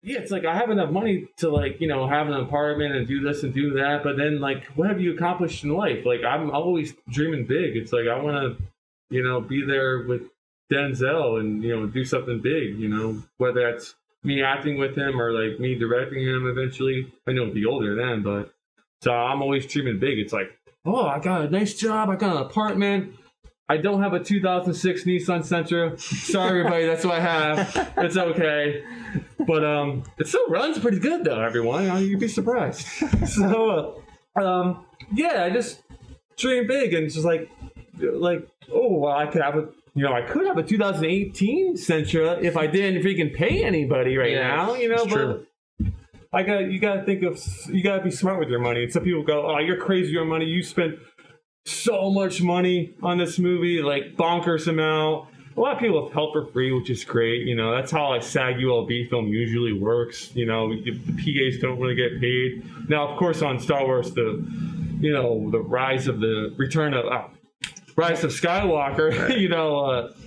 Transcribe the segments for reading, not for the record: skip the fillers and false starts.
yeah, it's like I have enough money to like, have an apartment and do this and do that. But then like, what have you accomplished in life? Like I'm always dreaming big. It's like, I want to, be there with Denzel and, do something big, whether that's me acting with him or like me directing him eventually. I know he'll be older then, but so I'm always dreaming big. It's like, oh, I got a nice job. I got an apartment. I don't have a 2006 Nissan Sentra. Sorry, everybody. That's what I have. It's okay. But it still runs pretty good, though, everyone. You'd be surprised. So, yeah, I just dream big. And it's just like, oh, well, I could have a 2018 Sentra if I didn't freaking pay anybody now, It's but true. you gotta be smart with your money. And some people go, oh, you're crazy with your money. You spent so much money on this movie, like bonkers amount. A lot of people have help for free, which is great. That's how a SAG ULB film usually works. The PAs don't really get paid. Now, of course, on Star Wars, the rise of Skywalker,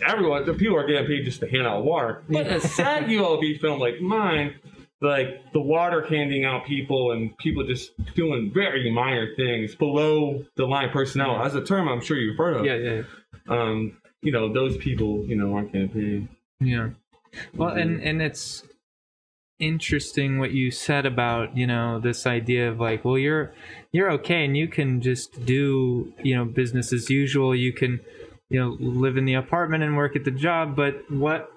everyone, the people are getting paid just to hand out water. But a SAG ULB film like mine, like the water handing out people and people just doing very minor things below the line personnel. That's a term I'm sure you've heard of. Yeah. Those people, aren't getting paid. Yeah. Well, and it's interesting what you said about, this idea of like, well, you're okay and you can just do, business as usual. You can, live in the apartment and work at the job, but what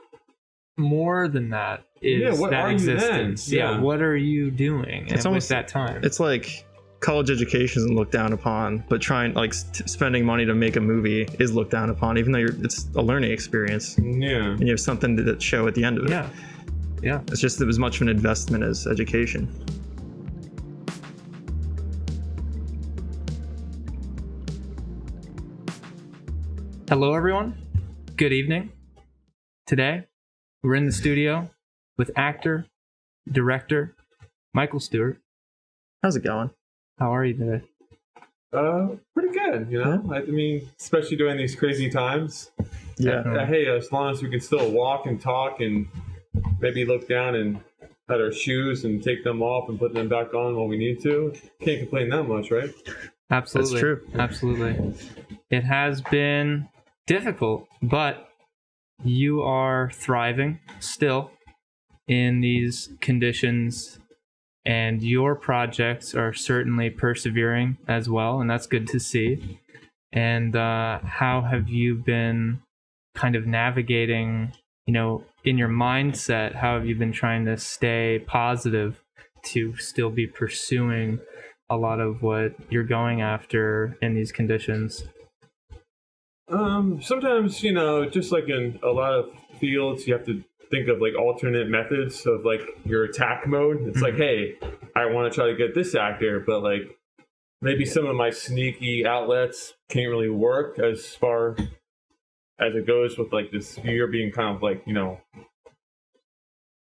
more than that is that existence? Yeah. What are you doing? It's almost that time. It's like college education isn't looked down upon, but spending money to make a movie is looked down upon, even though it's a learning experience. Yeah. And you have something to show at the end of it. Yeah. Yeah. It's just as much of an investment as education. Hello, everyone. Good evening. Today, we're in the studio with actor, director, Michael Stewart. How's it going? How are you today? Pretty good, I mean, especially during these crazy times. Yeah. Hey, as long as we can still walk and talk and maybe look down and at our shoes and take them off and put them back on when we need to, can't complain that much, right? Absolutely. That's true. Absolutely. It has been difficult, but you are thriving still in these conditions, and your projects are certainly persevering as well, and that's good to see. And how have you been kind of navigating, in your mindset, how have you been trying to stay positive to still be pursuing a lot of what you're going after in these conditions? Sometimes, just like in a lot of fields, you have to think of like alternate methods of like your attack mode. It's like, hey, I want to try to get this actor, but like maybe some of my sneaky outlets can't really work as far as it goes with like this year being kind of like,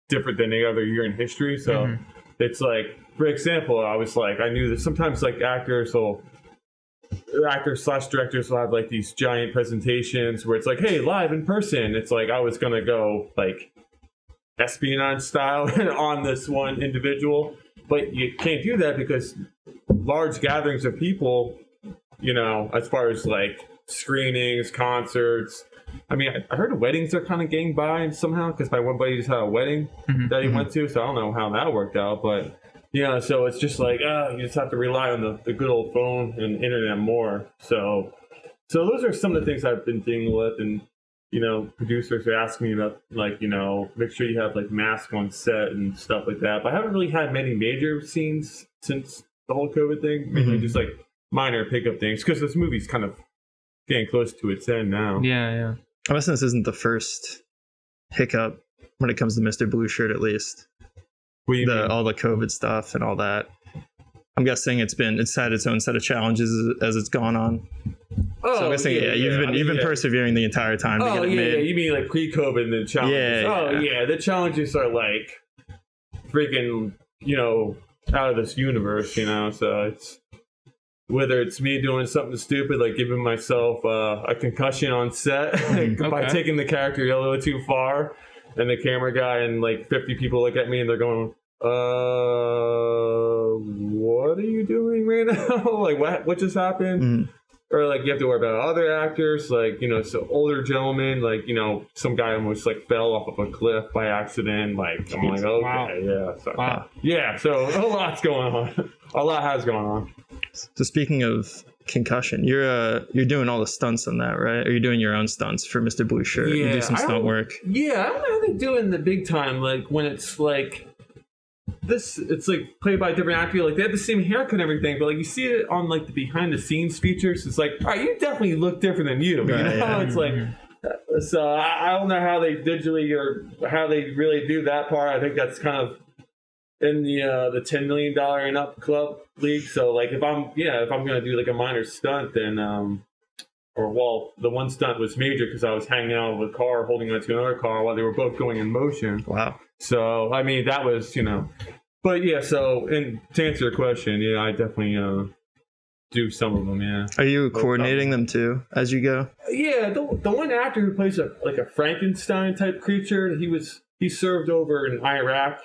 different than any other year in history. So it's like, for example, I was like, I knew that sometimes like actors / directors will have like these giant presentations where it's like, hey, live in person. It's like I was gonna go like espionage style on this one individual, but you can't do that because large gatherings of people, as far as like screenings, concerts. I mean, I heard weddings are kind of getting by somehow because my one buddy just had a wedding that he went to, so I don't know how that worked out, but so it's just like, you just have to rely on the good old phone and internet more. So those are some of the things I've been dealing with. And, producers are asking me about, like, make sure you have, like, masks on set and stuff like that. But I haven't really had many major scenes since the whole COVID thing. Maybe just, like, minor pickup things. Because this movie's kind of getting close to its end now. Yeah. I guess this isn't the first hiccup when it comes to Mr. Blue Shirt, at least. All the COVID stuff and all that. I'm guessing it's had its own set of challenges as it's gone on. So I'm guessing, you've been persevering the entire time to get it made. Yeah, you mean like pre-COVID and the challenges? Yeah, the challenges are like freaking, out of this universe, So it's whether it's me doing something stupid like giving myself a concussion on set by taking the character a little too far. and the camera guy and like 50 people look at me and they're going, what are you doing right now? Like, what just happened? Mm. Or like you have to worry about other actors, like, you know, so older gentlemen, like, you know, some guy almost like fell off of a cliff by accident. Like, I'm like, okay, Wow. yeah. So, Wow. yeah, so a lot's going on. A lot has gone on. So speaking of concussion, you're doing all the stunts on that, right? Or you're doing your own stunts for Mr. Blue Shirt? You do some stunt work. Yeah, I don't know how they do it in the big time. Like when it's like this, it's like played by a different actor. Like they have the same haircut and everything, but like you see it on like the behind the scenes features. It's like, all right, you definitely look different than you. Right, you know, yeah. It's like. So I don't know how they digitally or how they really do that part. I think that's kind of in the $10 million and up club league. So like if I'm gonna do like a minor stunt, then the one stunt was major because I was hanging out with a car holding onto another car while they were both going in motion. Wow. So I mean that was, you know, but yeah. So and to answer your question, yeah, I definitely do some of them. Yeah. Are you coordinating them too as you go? Yeah, the one actor who plays a Frankenstein type creature, he served over in Iraq.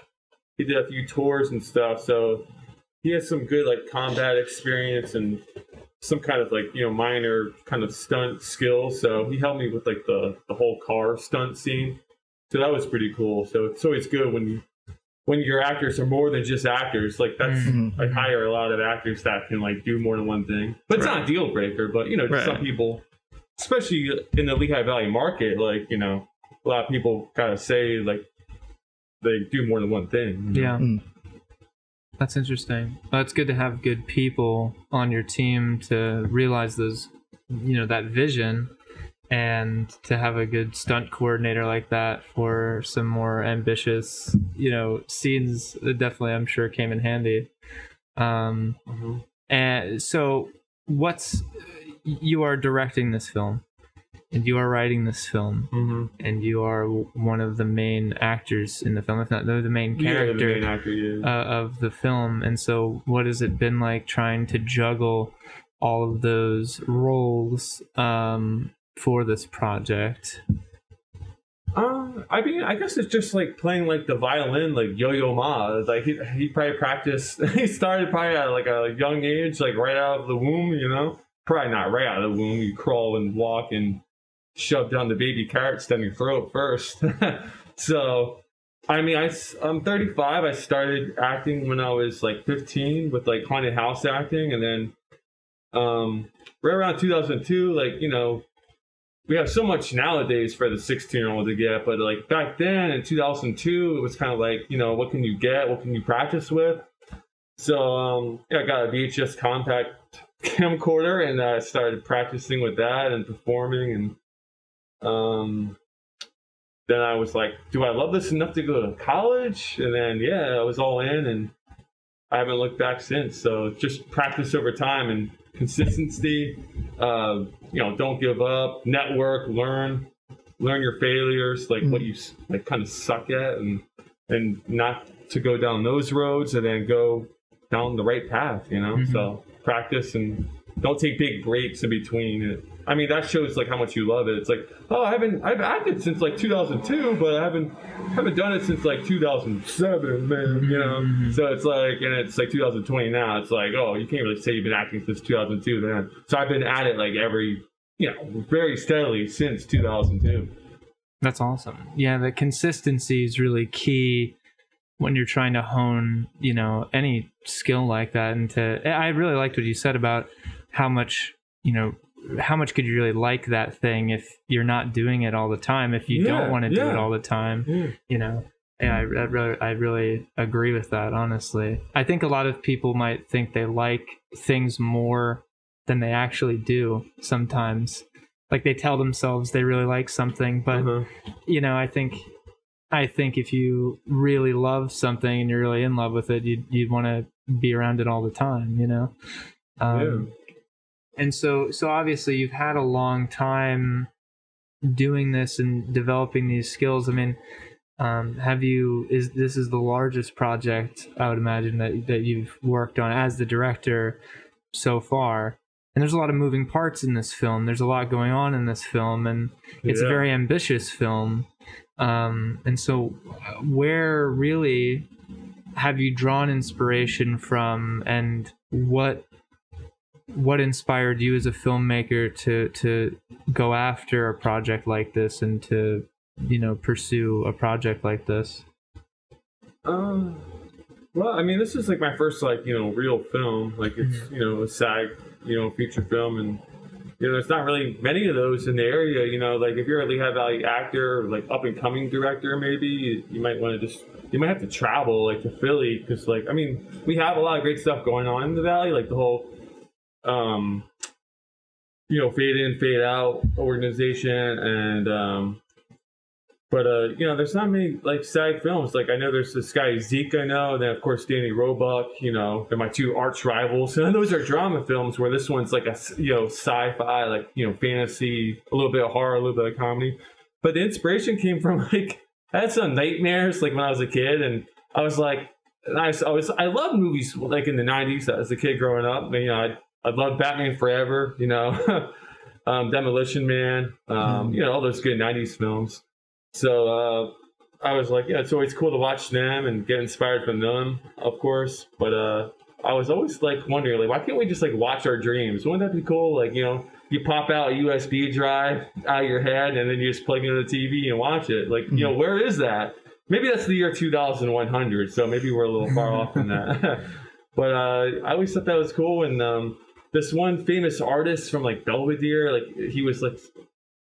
He did a few tours and stuff, so he has some good like combat experience and some kind of like, you know, minor kind of stunt skills. So he helped me with like the whole car stunt scene. So that was pretty cool. So it's always good when your actors are more than just actors. Like that's I hire a lot of actors that can like do more than one thing. But it's not a deal breaker. But you know, some people, especially in the Lehigh Valley market, like, you know, a lot of people gotta say like they do more than one thing. Yeah. That's interesting. It's good to have good people on your team to realize those, you know, that vision, and to have a good stunt coordinator like that for some more ambitious, you know, scenes. Definitely, I'm sure came in handy. And so you are directing this film, and you are writing this film, and you are one of the main actors in the film, if not the main character of the film. And so what has it been like trying to juggle all of those roles for this project? I mean, I guess it's just like playing like the violin, like Yo-Yo Ma. It's like he probably practiced. He started probably at like a young age, like right out of the womb. You know, probably not right out of the womb. You crawl and walk and shove down the baby carrots down your throat first. So, I mean, I'm 35. I started acting when I was like 15 with like haunted house acting, and then right around 2002, like, you know, we have so much nowadays for the 16-year-old to get, but like back then in 2002, it was kind of like, you know, what can you get? What can you practice with? So I got a VHS compact camcorder, and I started practicing with that and performing. And then I was like, do I love this enough to go to college? And then, yeah, I was all in, and I haven't looked back since. So just practice over time and consistency. You know, don't give up, network, learn your failures, like what you like kind of suck at, and not to go down those roads, and then go down the right path, you know? So practice and don't take big breaks in between. I mean, that shows like how much you love it. It's like, oh, I've acted since like 2002, but I haven't done it since like 2007, man. You know, so it's like, and it's like 2020 now. It's like, oh, you can't really say you've been acting since 2002, then. So I've been at it like very steadily since 2002. That's awesome. Yeah, the consistency is really key when you're trying to hone, you know, any skill like that. And I really liked what you said about how much could you really like that thing if you're not doing it all the time, if you don't want to do it all the time, you know. Yeah, I really agree with that, honestly. I think a lot of people might think they like things more than they actually do sometimes. Like they tell themselves they really like something, but you know, I think if you really love something and you're really in love with it, you'd want to be around it all the time, you know. And so obviously you've had a long time doing this and developing these skills. I mean, this is the largest project I would imagine that you've worked on as the director so far. And there's a lot of moving parts in this film. There's a lot going on in this film, and it's a very ambitious film. And so where really have you drawn inspiration from, and what inspired you as a filmmaker to go after a project like this and to, pursue a project like this? Well, I mean, this is like my first real film. Like it's a SAG feature film, and there's not really many of those in the area. Like if you're a Lehigh Valley actor, like up and coming director, maybe you might want to you might have to travel like to Philly, because we have a lot of great stuff going on in the Valley, like the whole fade in, fade out organization, and but there's not many like SAG films. Like I know there's this guy Zeke, and then of course Danny Roebuck. They're my two arch rivals. And those are drama films, where this one's like a sci-fi, like fantasy, a little bit of horror, a little bit of comedy. But the inspiration came from I had some nightmares like when I was a kid, and I was like, I loved movies like in the '90s as a kid growing up. I loved Batman Forever, Demolition Man, all those good '90s films. So I was like, it's always cool to watch them and get inspired from them, of course. But I was always like wondering, like, why can't we just like watch our dreams? Wouldn't that be cool? Like, you pop out a USB drive out of your head and then you just plug it into the TV and watch it. Like, where is that? Maybe that's the year 2100. So maybe we're a little far off from that. But I always thought that was cool. And this one famous artist from like Belvedere, like he was like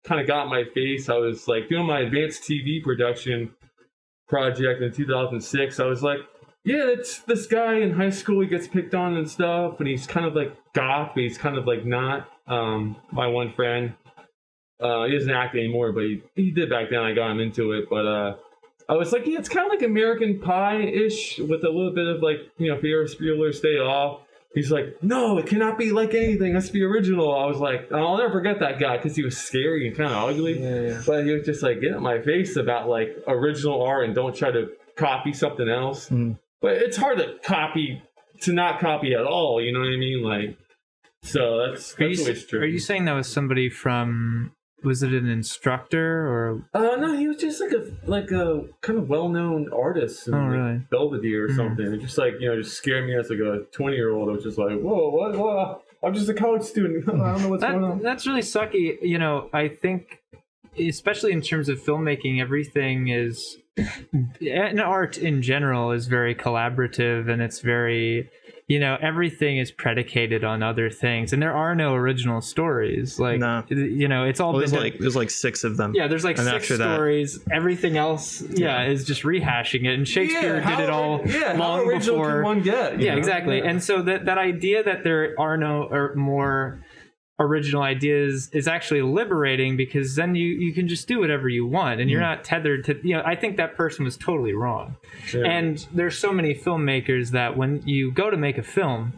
kind of got in my face. I was like doing my advanced TV production project in 2006. I was like, yeah, it's this guy in high school. He gets picked on and stuff, and he's kind of like goth, but he's kind of like not. My one friend, he doesn't act anymore, but he did back then. I got him into it, but I was like, yeah, it's kind of like American Pie-ish with a little bit of like Ferris Bueller's Day Off. He's like, no, it cannot be like anything. It has to be original. I was like, I'll never forget that guy, because he was scary and kind of ugly. Yeah. But he was just like getting in my face about like original art and don't try to copy something else. But it's hard to not copy at all. You know what I mean? Like, so that's always true. Are you saying that was somebody from? Was it an instructor or? No, he was just like a kind of well-known artist in really? Belvedere or something. It just just scared me as like a 20-year-old. I was just like, whoa, what? I'm just a college student. I don't know what's going on. That's really sucky. I think, especially in terms of filmmaking, everything is, and art in general is very collaborative, and it's very, everything is predicated on other things, and there are no original stories. Like, no. It's all. Well, there's like 6 of them. Yeah, there's like 6 stories. Everything else, is just rehashing it. And Shakespeare did it all long before. Can one get? Yeah, exactly. Yeah. And so that idea that there are no or more original ideas is actually liberating, because then you can just do whatever you want, and you're not tethered to, I think that person was totally wrong. Yeah. And there's so many filmmakers that when you go to make a film,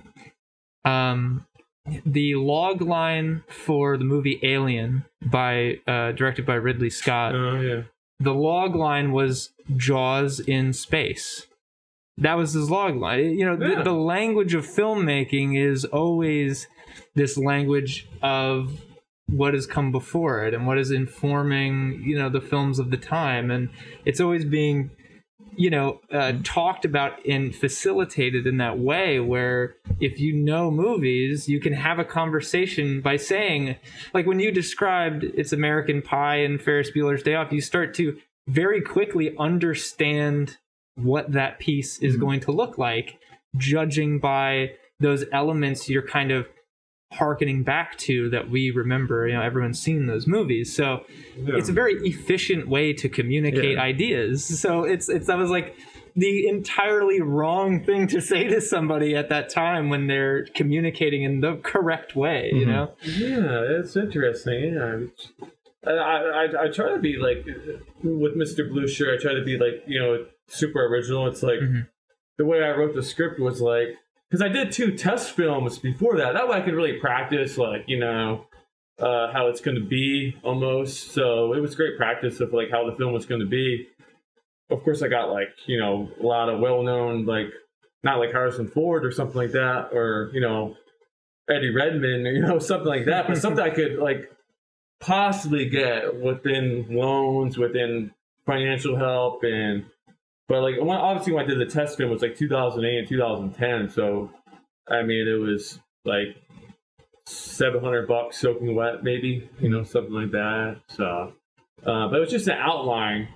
the log line for the movie Alien directed by Ridley Scott, the log line was Jaws in space. That was his log line. The language of filmmaking is always this language of what has come before it and what is informing, the films of the time. And it's always being, talked about and facilitated in that way, where if movies, you can have a conversation by saying, like when you described It's American Pie and Ferris Bueller's Day Off, you start to very quickly understand what that piece is going to look like, judging by those elements you're kind of harkening back to that we remember. Everyone's seen those movies, so it's a very efficient way to communicate ideas. So that was like the entirely wrong thing to say to somebody at that time when they're communicating in the correct way. Yeah, it's interesting. I try to be like with Mr. Blue Shirt. I try to be like super original. It's like the way I wrote the script was like, because I did 2 test films before that. That way I could really practice, like, how it's going to be almost. So it was great practice of like how the film was going to be. Of course, I got like, a lot of well-known, like, not like Harrison Ford or something like that, or, Eddie Redmayne, or, something like that, but something I could like possibly get within loans, within financial help, but like obviously when I did the test film, it was like 2008 and 2010. So I mean, it was like $700 soaking wet, maybe, something like that. So, but it was just an outline,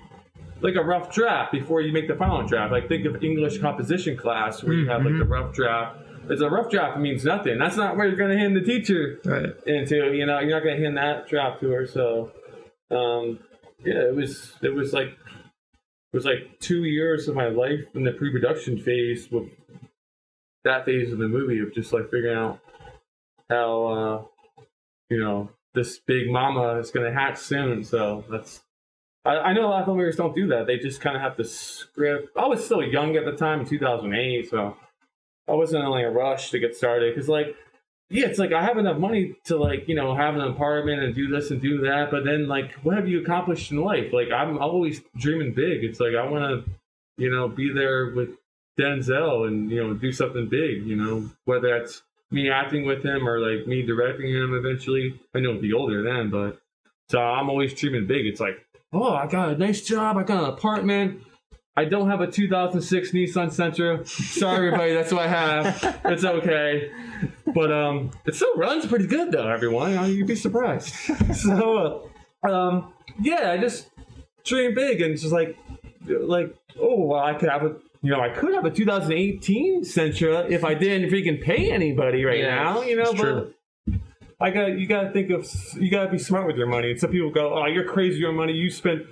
like a rough draft before you make the final draft. Like think of English composition class where you have like the rough draft. It's a rough draft means nothing. That's not where you're going to hand the teacher into. You're not going to hand that draft to her. So, it was like 2 years of my life in the pre-production phase with that phase of the movie of just like figuring out how this big mama is going to hatch soon. So I know a lot of filmmakers don't do that. They just kind of have to script. I was still young at the time in 2008, so I wasn't in like a rush to get started because it's like I have enough money to have an apartment and do this and do that, but then like what have you accomplished in life? Like I'm always dreaming big. It's like I want to be there with Denzel and do something big, whether that's me acting with him or like me directing him eventually. I know he'll be older then, but so I'm always dreaming big. It's like, oh, I got a nice job, I got an apartment. I don't have a 2006 Nissan Sentra. Sorry, everybody, that's what I have. It's okay. But it still runs pretty good, though, everyone. You'd be surprised. So, I just dream big and just like, oh, well, I could have a 2018 Sentra if I didn't freaking pay anybody now, but true. you gotta be smart with your money. And some people go, oh, you're crazy with money. You spent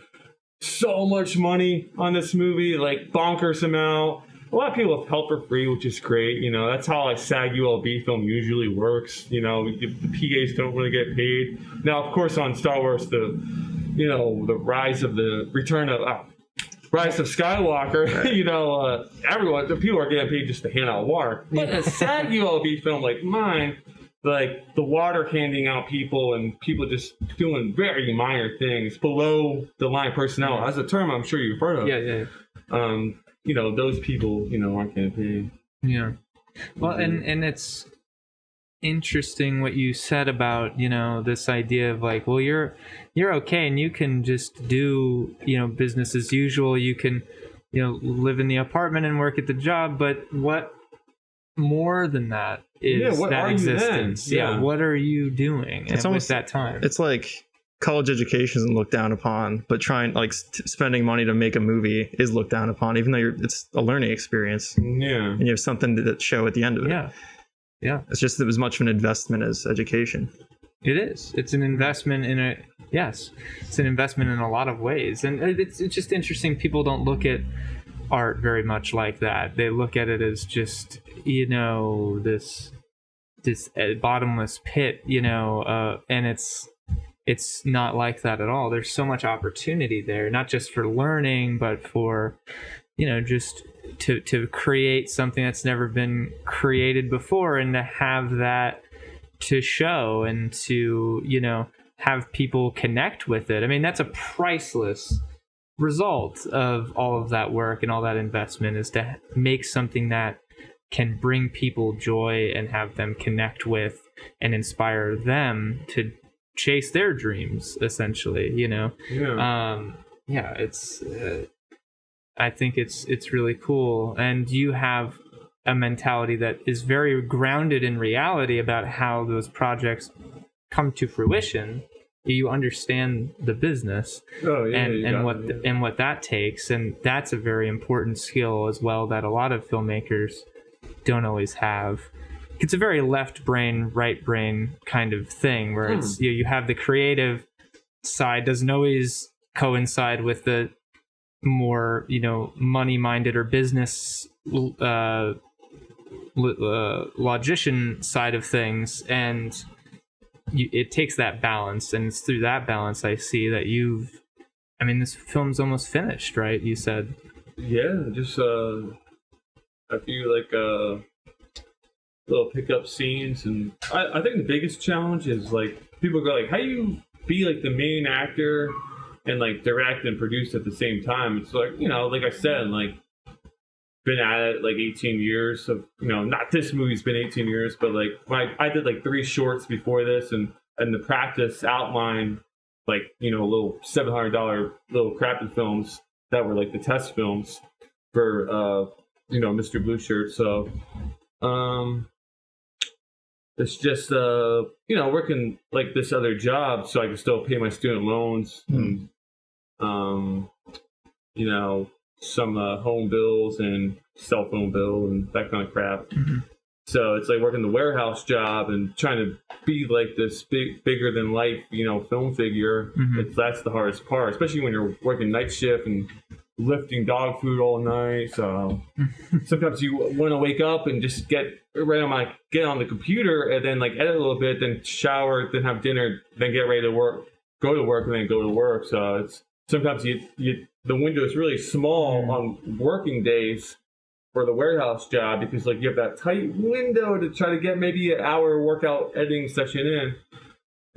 so much money on this movie, like bonkers amount. A lot of people have help for free, which is great. That's how a SAG ULB film usually works. The PAs don't really get paid. Now, of course, on Star Wars, the rise of Skywalker, the people are getting paid just to hand out water. But a SAG ULB film like mine, like the water handing out people and people just doing very minor things below the line personnel. That's a term I'm sure you've heard of. Yeah. Those people, aren't getting paid. Yeah. Well, and it's interesting what you said about, this idea of like, well, you're okay and you can just do, business as usual. You can, live in the apartment and work at the job, but what more than that is that existence? Yeah. What are you doing? It's almost that time. It's like college education isn't looked down upon, but spending money to make a movie is looked down upon, even though it's a learning experience. Yeah. And you have something to show at the end of it. Yeah. Yeah. It's just as much of an investment as education. It is. It's an investment in a, yes, it's an investment in a lot of ways. And it's just interesting. People don't look at art very much like that. They look at it as just, this bottomless pit, and it's not like that at all. There's so much opportunity there, not just for learning, but for, just to create something that's never been created before and to have that to show and to, have people connect with it. I mean, that's a priceless result of all of that work and all that investment, is to make something that can bring people joy and have them connect with and inspire them to chase their dreams, essentially. It's I think it's really cool. And you have a mentality that is very grounded in reality about how those projects come to fruition. You understand the business and what that takes, and that's a very important skill as well that a lot of filmmakers don't always have. It's a very left brain, right brain kind of thing where it's you have the creative side doesn't always coincide with the more money minded or business logician side of things, and it takes that balance, and it's through that balance I see that this film's almost finished, right? You said. Yeah, just a few little pickup scenes, and I think the biggest challenge is people go how do you be the main actor and direct and produce at the same time? It's like I said, been at it 18 years of not this movie's been 18 years, but I did 3 shorts before this, and the practice outline like, little $700 little crappy films that were like the test films for, Mr. Blue Shirt. So, it's just, working like this other job so I can still pay my student loans and, some home bills and cell phone bill and that kind of crap. Mm-hmm. So it's like working the warehouse job and trying to be like this bigger than life, film figure. Mm-hmm. That's the hardest part, especially when you're working night shift and lifting dog food all night. So sometimes you want to wake up and just get on the computer and then like edit a little bit, then shower, then have dinner, then get ready to work, go to work, and then go to work. So it's sometimes the window is really small on working days for the warehouse job because like you have that tight window to try to get maybe an hour workout editing session in.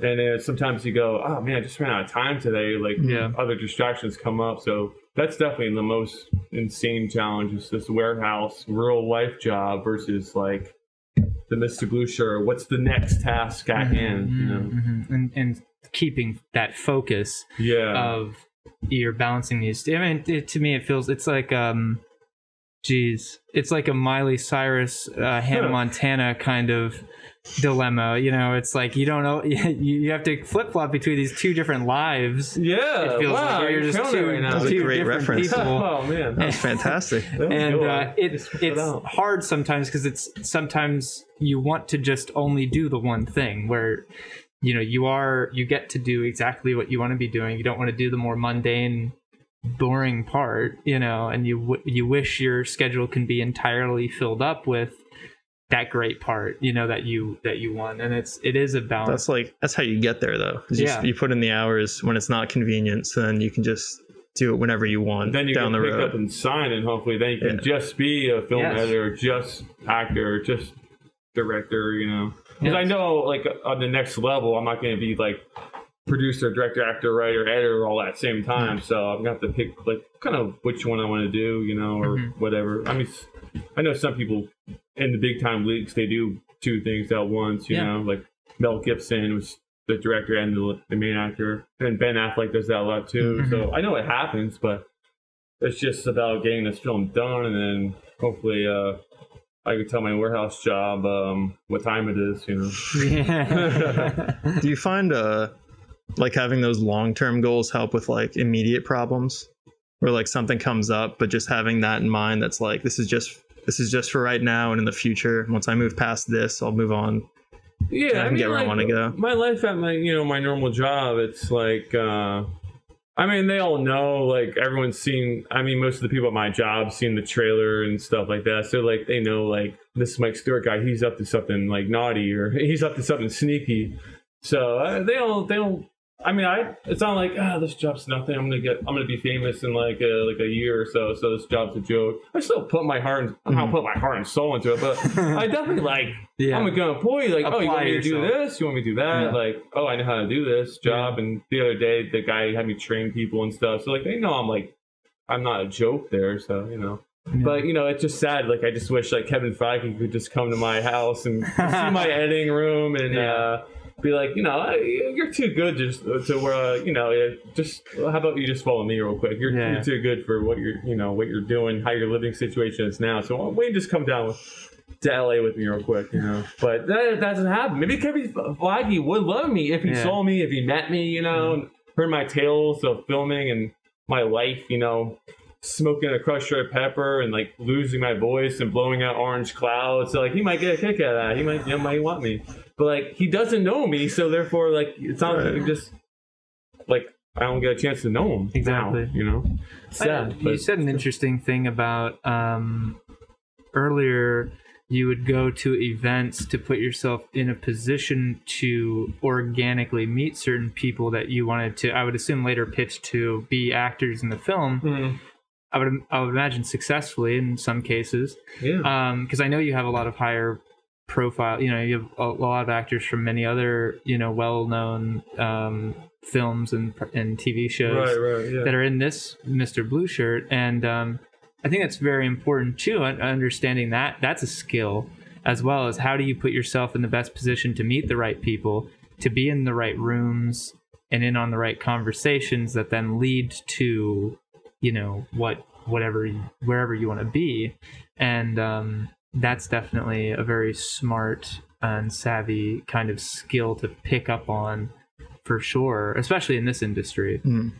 And then sometimes you go, oh man, I just ran out of time today. Like other distractions come up. So that's definitely the most insane challenge is this warehouse real life job versus like the Mr. Blue Shirt. What's the next task at hand? And keeping that focus of you're balancing these. I mean, to me, it's like, it's like a Miley Cyrus, Hannah Montana kind of dilemma. It's like you don't know. You have to flip flop between these two different lives. Yeah, it feels like you're just two great different reference. people. Oh man, that's fantastic. And it's hard sometimes because sometimes you want to just only do the one thing where you get to do exactly what you want to be doing. You don't want to do the more mundane, boring part, and you wish your schedule can be entirely filled up with that great part, that you want. And it is a balance. That's how you get there though. You put in the hours when it's not convenient, so then you can just do it whenever you want. Then you down can the pick road up and sign, and hopefully then you can just be a film editor, just actor, just director, Because I know, like, on the next level, I'm not going to be, like, producer, director, actor, writer, editor all at the same time. So I'm going to have to pick, like, kind of which one I want to do, or whatever. I mean, I know some people in the big-time leagues, they do two things at once, like Mel Gibson was the director and the main actor. And Ben Affleck does that a lot, too. Mm-hmm. So I know it happens, but it's just about getting this film done, and then hopefully I could tell my warehouse job what time it is, Do you find like having those long-term goals help with like immediate problems, where like something comes up, but just having that in mind, that's like this is just for right now, and in the future, once I move past this, I'll move on. Yeah, I mean, get where I want to go. My life at my my normal job, it's like. I mean, they all know, like, everyone's seen, most of the people at my job seen the trailer and stuff like that. So, like, they know, like, this Mike Stewart guy, he's up to something, like, naughty or he's up to something sneaky. So, they don't, it's not like, this job's nothing. I'm going to be famous in, like a year or so. So, this job's a joke. I still put my heart and soul into it. But I definitely, like, I'm going to employ you. Like, apply you want me to do this? You want me to do that? Yeah. Like, I know how to do this job. Yeah. And the other day, the guy had me train people and stuff. So, like, they know I'm not a joke there. So, Yeah. But, it's just sad. Like, I just wish, like, Kevin Feige could just come to my house and see my editing room and, be like, you're too good just to where, just how about you just follow me real quick? You're too good for what you're doing, how your living situation is now. So why don't you just come down to LA with me real quick, But that doesn't happen. Maybe Kevin Feige would love me if he saw me, if he met me, and heard my tales of filming and my life, smoking a crushed red pepper and like losing my voice and blowing out orange clouds. So like he might get a kick out of that. He might want me. But like he doesn't know me, so therefore like it's not like just like I don't get a chance to know him. Exactly. Now, sad. You said an interesting thing about earlier you would go to events to put yourself in a position to organically meet certain people that you wanted to, I would assume, later pitch to be actors in the film. Mm-hmm. I would imagine successfully in some cases. Yeah. Because I know you have a lot of higher profile. You have a lot of actors from many other well-known films and TV shows that are in this Mr. Blue Shirt, and I think that's very important too. Understanding that's a skill, as well as how do you put yourself in the best position to meet the right people, to be in the right rooms, and in on the right conversations that then lead to, you know, wherever you want to be. And that's definitely a very smart and savvy kind of skill to pick up on, for sure, especially in this industry. To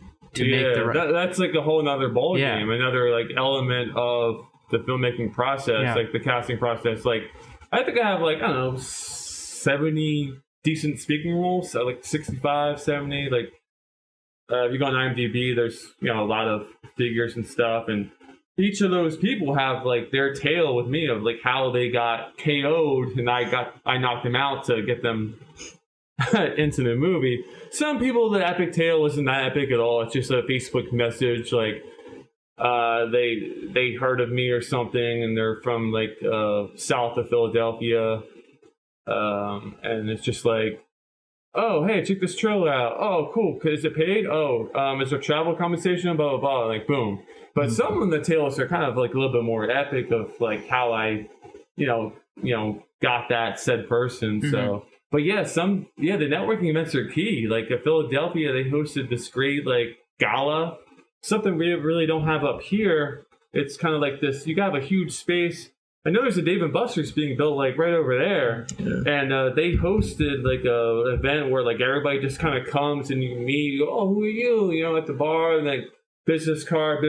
make the right... that's like a whole nother ball game, another like element of the filmmaking process, like the casting process. Like, I think I have like, I don't know, 70 decent speaking roles, so like 65, 70. Like, if you go on IMDb, there's, you know, a lot of figures and stuff, and each of those people have like their tale with me of like how they got KO'd, and I knocked them out to get them into the movie. Some people, the epic tale isn't that epic at all. It's just a Facebook message, like they heard of me or something, and they're from like south of Philadelphia, and it's just like, oh, hey, check this trailer out. Oh, cool. Is it paid? Oh, is there travel compensation? Blah, blah, blah. Like, boom. But some of the tales are kind of like a little bit more epic of like how I, you know, got that said person. So, but yeah, the networking events are key. Like at Philadelphia, they hosted this great like gala, something we really don't have up here. It's kind of like this, you got a huge space. I know there's a Dave & Buster's being built like right over there, and they hosted like a event where like everybody just kind of comes and you meet. You go, oh, who are you? You know, at the bar, and like business card.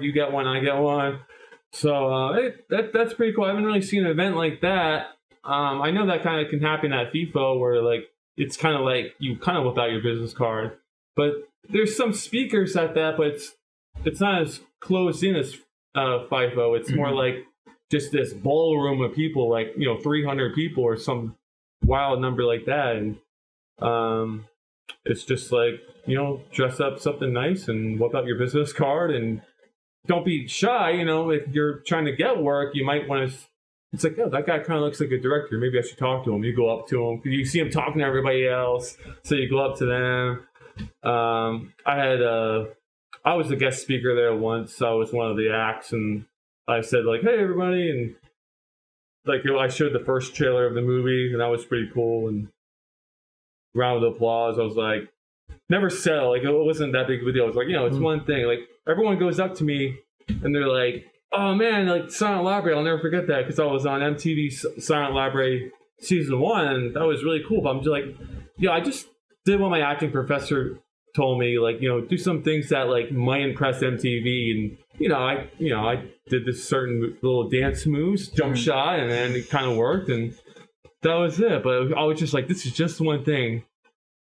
You get one, I get one. So that's pretty cool. I haven't really seen an event like that. I know that kind of can happen at FIFA, where like it's kind of like you kind of whip out your business card, but there's some speakers at that, but it's not as closed in as FIFO. It's more like just this ballroom of people, like, you know, 300 people or some wild number like that. And it's just like, you know, dress up something nice and whip out your business card, and don't be shy. You know, if you're trying to get work, you might want to, it's like, oh, that guy kind of looks like a director. Maybe I should talk to him. You go up to him, because you see him talking to everybody else. So you go up to them. I was the guest speaker there once. I was one of the acts, and I said like, hey everybody, and like I showed the first trailer of the movie, and that was pretty cool, and round of applause. I was like, never settle, like it wasn't that big of a deal. I was like, you know, it's one thing. Like everyone goes up to me and they're like, oh man, like Silent Library, I'll never forget that, because I was on MTV Silent Library season 1, and that was really cool. But I'm just like, yeah, I just did what my acting professor told me, like, you know, do some things that like might impress MTV, and I did this certain little dance moves, jump shot, and then it kind of worked, and that was it. But I was just like, this is just one thing.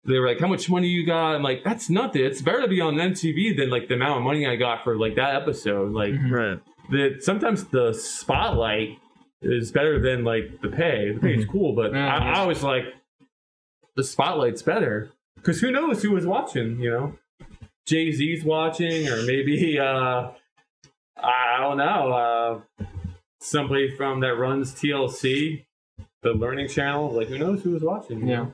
They were like, how much money you got? I'm like, that's nothing. It's better to be on MTV than like the amount of money I got for like that episode. Like, sometimes the spotlight is better than like the pay. The pay is cool, but I was like, the spotlight's better, because who knows who was watching? You know, Jay-Z's watching, or maybe I don't know, somebody from that runs TLC, the Learning Channel. Like, who knows who was watching? Yeah,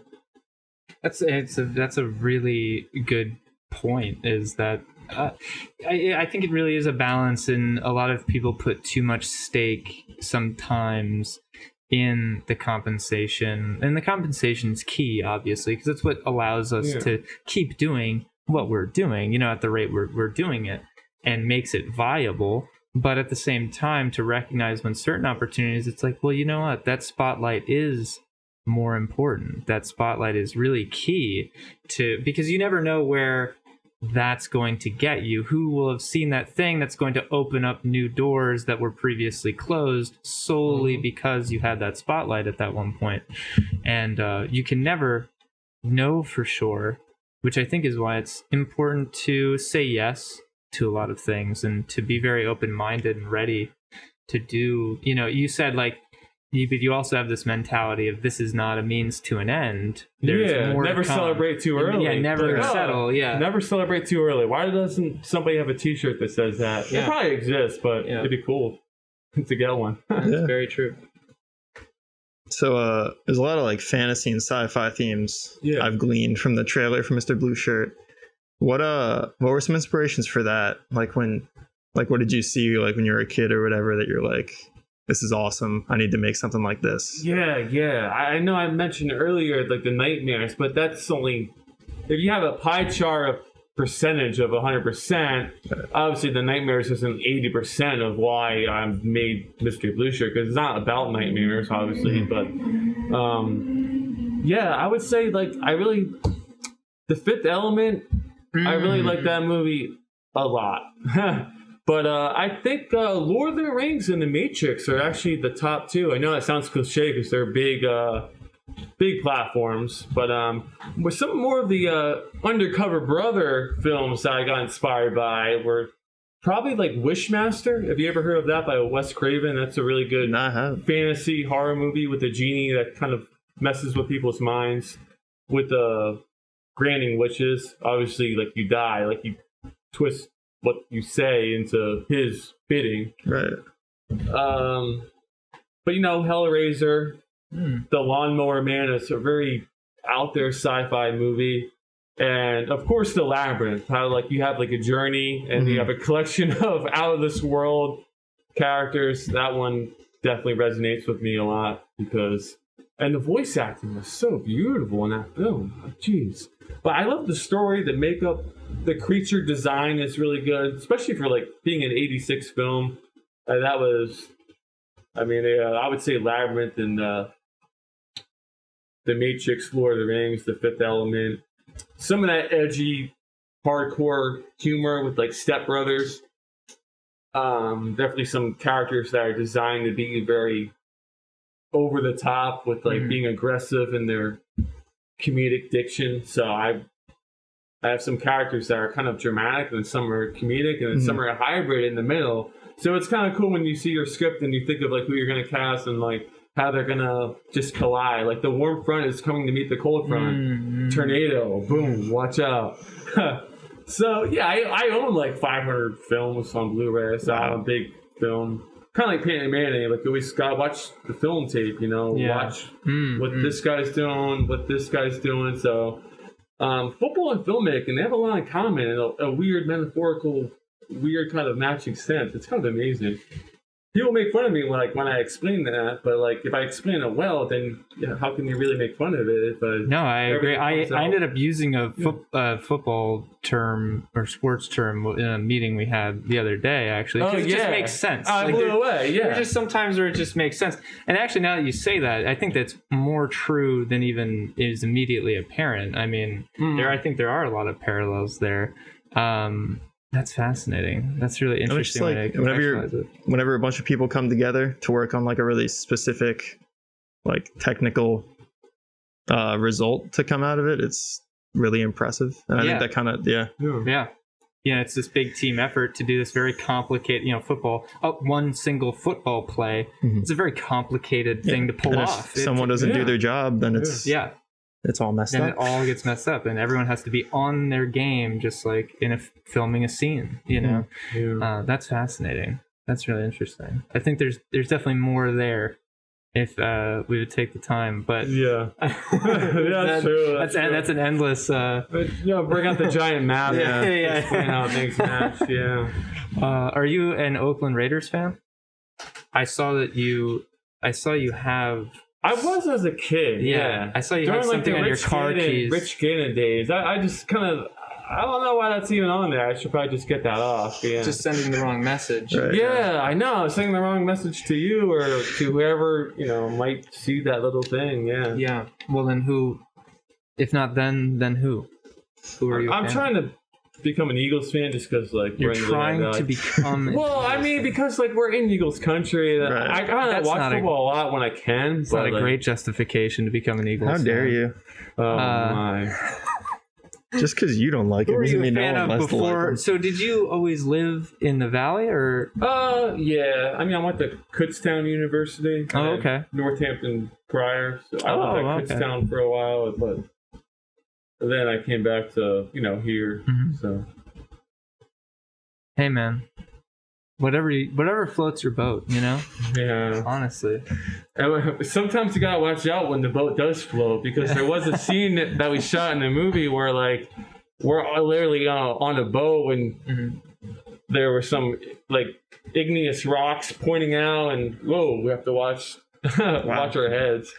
that's a really good point. Is that I think it really is a balance, and a lot of people put too much stake sometimes in the compensation, and the compensation is key, obviously, because it's what allows us to keep doing what we're doing, you know, at the rate we're doing it, and makes it viable. But at the same time, to recognize when certain opportunities, it's like, well, you know what, that spotlight is more important. That spotlight is really key because you never know where that's going to get you. Who will have seen that thing that's going to open up new doors that were previously closed solely because you had that spotlight at that one point. And you can never know for sure, which I think is why it's important to say yes to a lot of things, and to be very open-minded and ready to do, you know, you said like, but you also have this mentality of, this is not a means to an end. There's more never celebrate too early. Yeah, never settle. Yeah, never celebrate too early. Why doesn't somebody have a T-shirt that says that? It probably exists, but it'd be cool to get one. That's very true. So there's a lot of like fantasy and sci-fi themes I've gleaned from the trailer for Mr. Blue Shirt. What were some inspirations for that? Like what did you see like when you were a kid or whatever that you're like, this is awesome, I need to make something like this? Yeah. I know I mentioned earlier like the nightmares, but that's only if you have a pie chart of percentage of 100%, obviously the nightmares isn't 80% of why I made Mystery Blue Shirt, because it's not about nightmares, obviously. But yeah, I would say like The Fifth Element. I really like that movie a lot. But I think Lord of the Rings and The Matrix are actually the top two. I know that sounds cliche because they're big platforms, but with some more of the Undercover Brother films that I got inspired by were probably like Wishmaster. Have you ever heard of that by Wes Craven? That's a really good fantasy horror movie with a genie that kind of messes with people's minds with granting wishes. Obviously, like you die, like you twist what you say into his bidding. Right. But Hellraiser, The Lawnmower Man is a very out there sci-fi movie. And of course The Labyrinth, how like you have like a journey and you have a collection of out of this world characters. That one definitely resonates with me a lot and the voice acting was so beautiful in that film. Jeez. But I love the story, the makeup, the creature design is really good, especially for like being an 86 film. That was, I would say Labyrinth and The Matrix, Lord of the Rings, The Fifth Element. Some of that edgy, hardcore humor with like Step Brothers. Definitely some characters that are designed to be very over the top with like being aggressive in their comedic diction. So I have some characters that are kind of dramatic and some are comedic and some are a hybrid in the middle. So it's kind of cool when you see your script and you think of like who you're going to cast and like how they're going to just collide. Like the warm front is coming to meet the cold front. Tornado, boom, watch out. So yeah, I own like 500 films on Blu-ray. So I'm a big film. Kind of like Peyton Manning, like always gotta watch the film tape, watch what this guy's doing, what this guy's doing. So football and filmmaking, they have a lot in common in a weird metaphorical, weird kind of matching sense. It's kind of amazing. People make fun of me like when I explain that, but like if I explain it well, then how can you really make fun of it? No, I agree. I ended up using a football term or sports term in a meeting we had the other day, actually. It just makes sense. I blew away, There's just sometimes where it just makes sense. And actually, now that you say that, I think that's more true than even is immediately apparent. I mean, I think there are a lot of parallels there. That's fascinating. That's really interesting. Like whenever a bunch of people come together to work on like a really specific, like technical result to come out of it, it's really impressive. And I think that kind of it's this big team effort to do this very complicated, football. One single football play. It's a very complicated thing to pull off. If someone doesn't do their job, then it's it's all messed up. And it all gets messed up, and everyone has to be on their game, just like in filming a scene. That's fascinating. That's really interesting. I think there's definitely more there if we would take the time. But that's true. That's an endless. Bring out the giant map. Explain how things match. Are you an Oakland Raiders fan? I saw you have. I was as a kid, I saw you had something on your car keys. Rich Keenan days. I just kind of, I don't know why that's even on there. I should probably just get that off. Yeah. Just sending the wrong message. Right. Yeah, I know. Sending the wrong message to you or to whoever, might see that little thing. Yeah. Yeah. Well, then who, if not then who? Who are you? I'm trying to become an Eagles fan just because you're trying to become because like we're in Eagles country. I kind of watch football a lot when I can. It's not a great justification to become an Eagles fan. How dare you? Oh my. Just because you don't like it doesn't mean no one must like it. So did you always live in the Valley or? Yeah. I went to Kutztown University. Oh, okay. Northampton prior. So I lived at Kutztown for a while, but then I came back to, here. So. Hey, man. Whatever floats your boat, Yeah. Honestly. Sometimes you gotta watch out when the boat does float, because there was a scene that we shot in the movie where, like, we're literally on a boat and there were some, like, igneous rocks pointing out, and whoa, we have to watch our heads.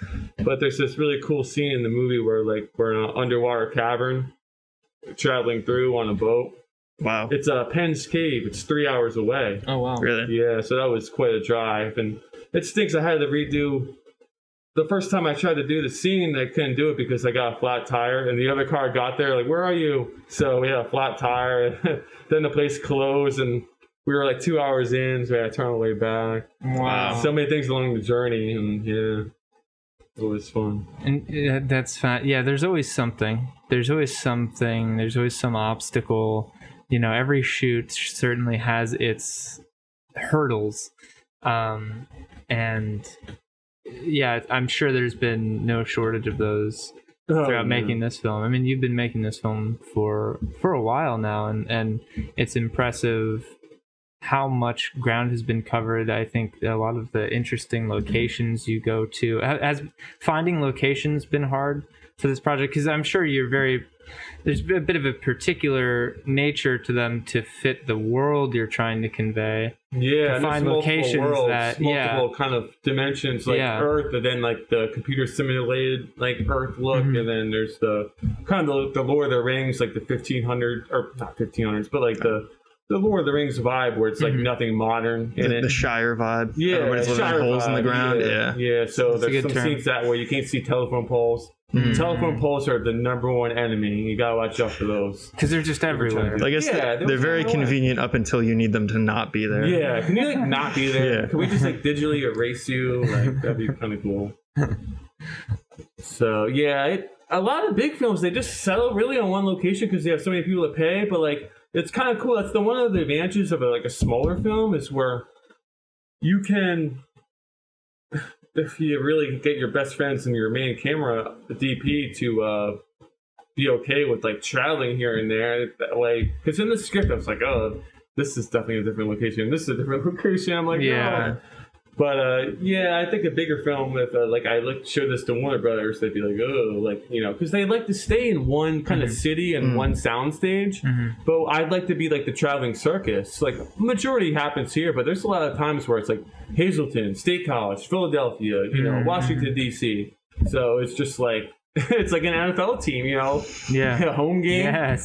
But there's this really cool scene in the movie where, like, we're in an underwater cavern traveling through on a boat. Wow. It's Penn's Cave. It's 3 hours away. Oh, wow. Really? Yeah, so that was quite a drive. And it stinks. I had to redo. The first time I tried to do the scene, I couldn't do it because I got a flat tire. And the other car got there, like, where are you? So we had a flat tire. Then the place closed, and we were like 2 hours in, so I had to turn all the way back. Wow. So many things along the journey, and yeah, it was fun. And that's fine. Yeah, there's always something. There's always something. There's always some obstacle. You know, every shoot certainly has its hurdles. And yeah, I'm sure there's been no shortage of those throughout making this film. I mean, you've been making this film for a while now, and it's impressive how much ground has been covered. I think a lot of the interesting locations you go to. Has finding locations been hard for this project? Because I'm sure there's a bit of a particular nature to them to fit the world you're trying to convey. Yeah, to find locations worlds, that multiple kind of dimensions, like Earth, and then like the computer simulated like Earth look, and then there's the kind of the Lord of the Rings, like the 1500 or not 1500s, but like the Lord of the Rings vibe where it's like nothing modern in it. The Shire vibe. Yeah, everybody's living in holes in the ground. Yeah. So there's some scenes that where you can't see telephone poles. Telephone poles are the number one enemy. You gotta watch out for those because they're just everywhere. I guess they're very convenient up until you need them to not be there. Yeah, can you like not be there? Can we just like digitally erase you? Like that'd be kind of cool. So yeah, a lot of big films they just settle really on one location because they have so many people to pay. But like it's kind of cool. That's one of the advantages of a smaller film is where you can. If you really get your best friends and your main camera, the DP, to be okay with like traveling here and there, that way, because in the script I was like, oh, this is definitely a different location. This is a different location. I'm like, yeah. Oh. But I think a bigger film with show this to Warner Brothers, they'd be like, oh, like because they like to stay in one kind of city and one soundstage. But I'd like to be like the traveling circus. Like majority happens here, but there's a lot of times where it's like Hazleton, State College, Philadelphia, Washington D.C. So it's just like it's like an NFL team, Yeah. Home game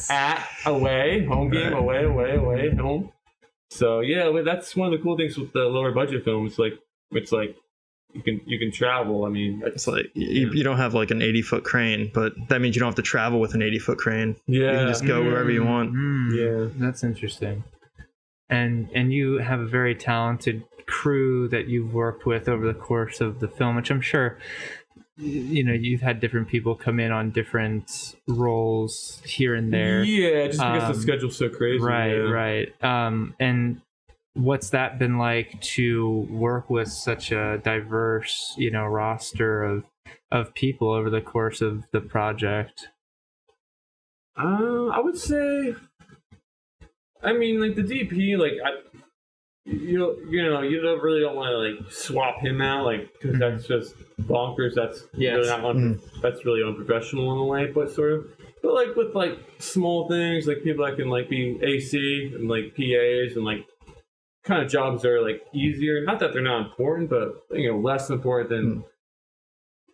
away, home game away, home. So yeah, that's one of the cool things with the lower budget films. It's like you can travel. I mean, it's like you don't have like an 80-foot crane, but that means you don't have to travel with an 80-foot crane. Yeah, you can just go wherever you want. Yeah, that's interesting. And you have a very talented crew that you've worked with over the course of the film, which I'm sure you've had different people come in on different roles here and there. Yeah, just because the schedule's so crazy. Right. And what's that been like to work with such a diverse, roster of people over the course of the project? I would say, I mean, like the DP, like you don't really want to like swap him out, like because that's just bonkers. That's really not that's really unprofessional in a way, but like with like small things, like people that can like be AC and like PAs and like kind of jobs that are like easier. Not that they're not important, but less important than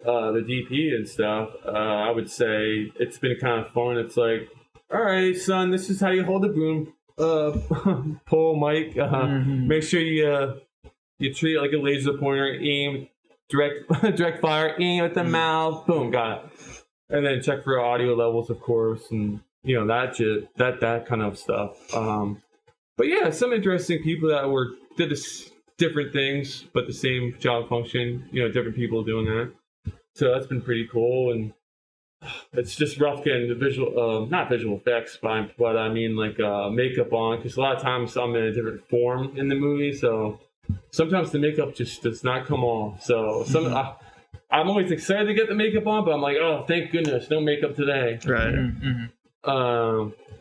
the DP and stuff. I would say it's been kind of fun. It's like, all right, son, this is how you hold a broom. Pull Mike. Make sure you treat it like a laser pointer. Aim, direct fire. Aim at the mouth. Boom, got it. And then check for audio levels, of course, and that kind of stuff. But yeah, some interesting people that did different things, but the same job function. Different people doing that. So that's been pretty cool, and it's just rough getting the not visual effects, but I mean like makeup on, because a lot of times I'm in a different form in the movie, so sometimes the makeup just does not come off. So I'm always excited to get the makeup on, but I'm like, oh, thank goodness, no makeup today. Right.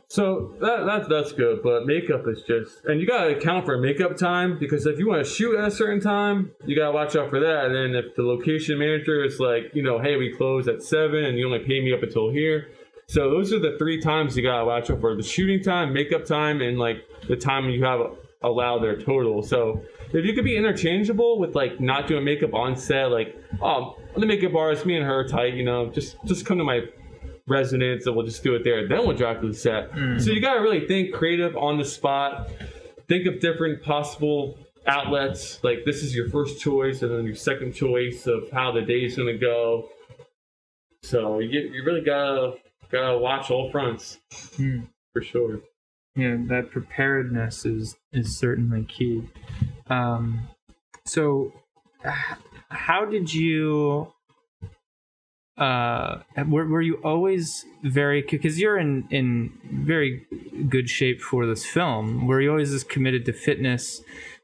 So that's good, but makeup is just, and you gotta account for makeup time, because if you want to shoot at a certain time, you gotta watch out for that. And then if the location manager is like, hey, we close at 7 and you only pay me up until here, so those are the 3 times you gotta watch out for: the shooting time, makeup time, and like the time you have allowed their total. So if you could be interchangeable with like not doing makeup on set, like, oh, the makeup artist, me and her are tight, just come to my resonance, and we'll just do it there. Then we'll drive to the set. So you got to really think creative on the spot. Think of different possible outlets. Like this is your first choice, and then your second choice of how the day's gonna go. So you really gotta watch all fronts for sure. Yeah, that preparedness is certainly key. So, how did you? Were you always because you're in very good shape for this film? Were you always as committed to fitness,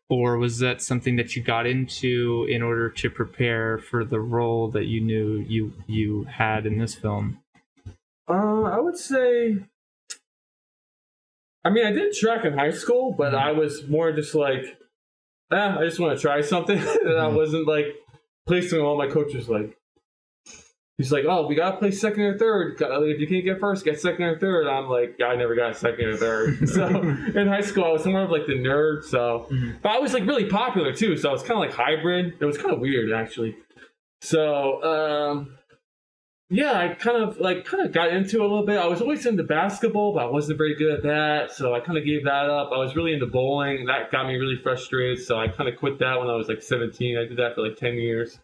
or was that something that you got into in order to prepare for the role that you knew you had in this film? I would say, I mean, I did track in high school, but I was more just like, I just want to try something. And I wasn't like placing all my coaches like, he's like, oh, we got to play second or third. If you can't get first, get second or third. I'm like, I never got second or third. So in high school, I was more of like the nerd. So, but I was like really popular too. So I was kind of like hybrid. It was kind of weird actually. So, yeah, I kind of got into it a little bit. I was always into basketball, but I wasn't very good at that. So I kind of gave that up. I was really into bowling. That got me really frustrated. So I kind of quit that when I was like 17. I did that for like 10 years.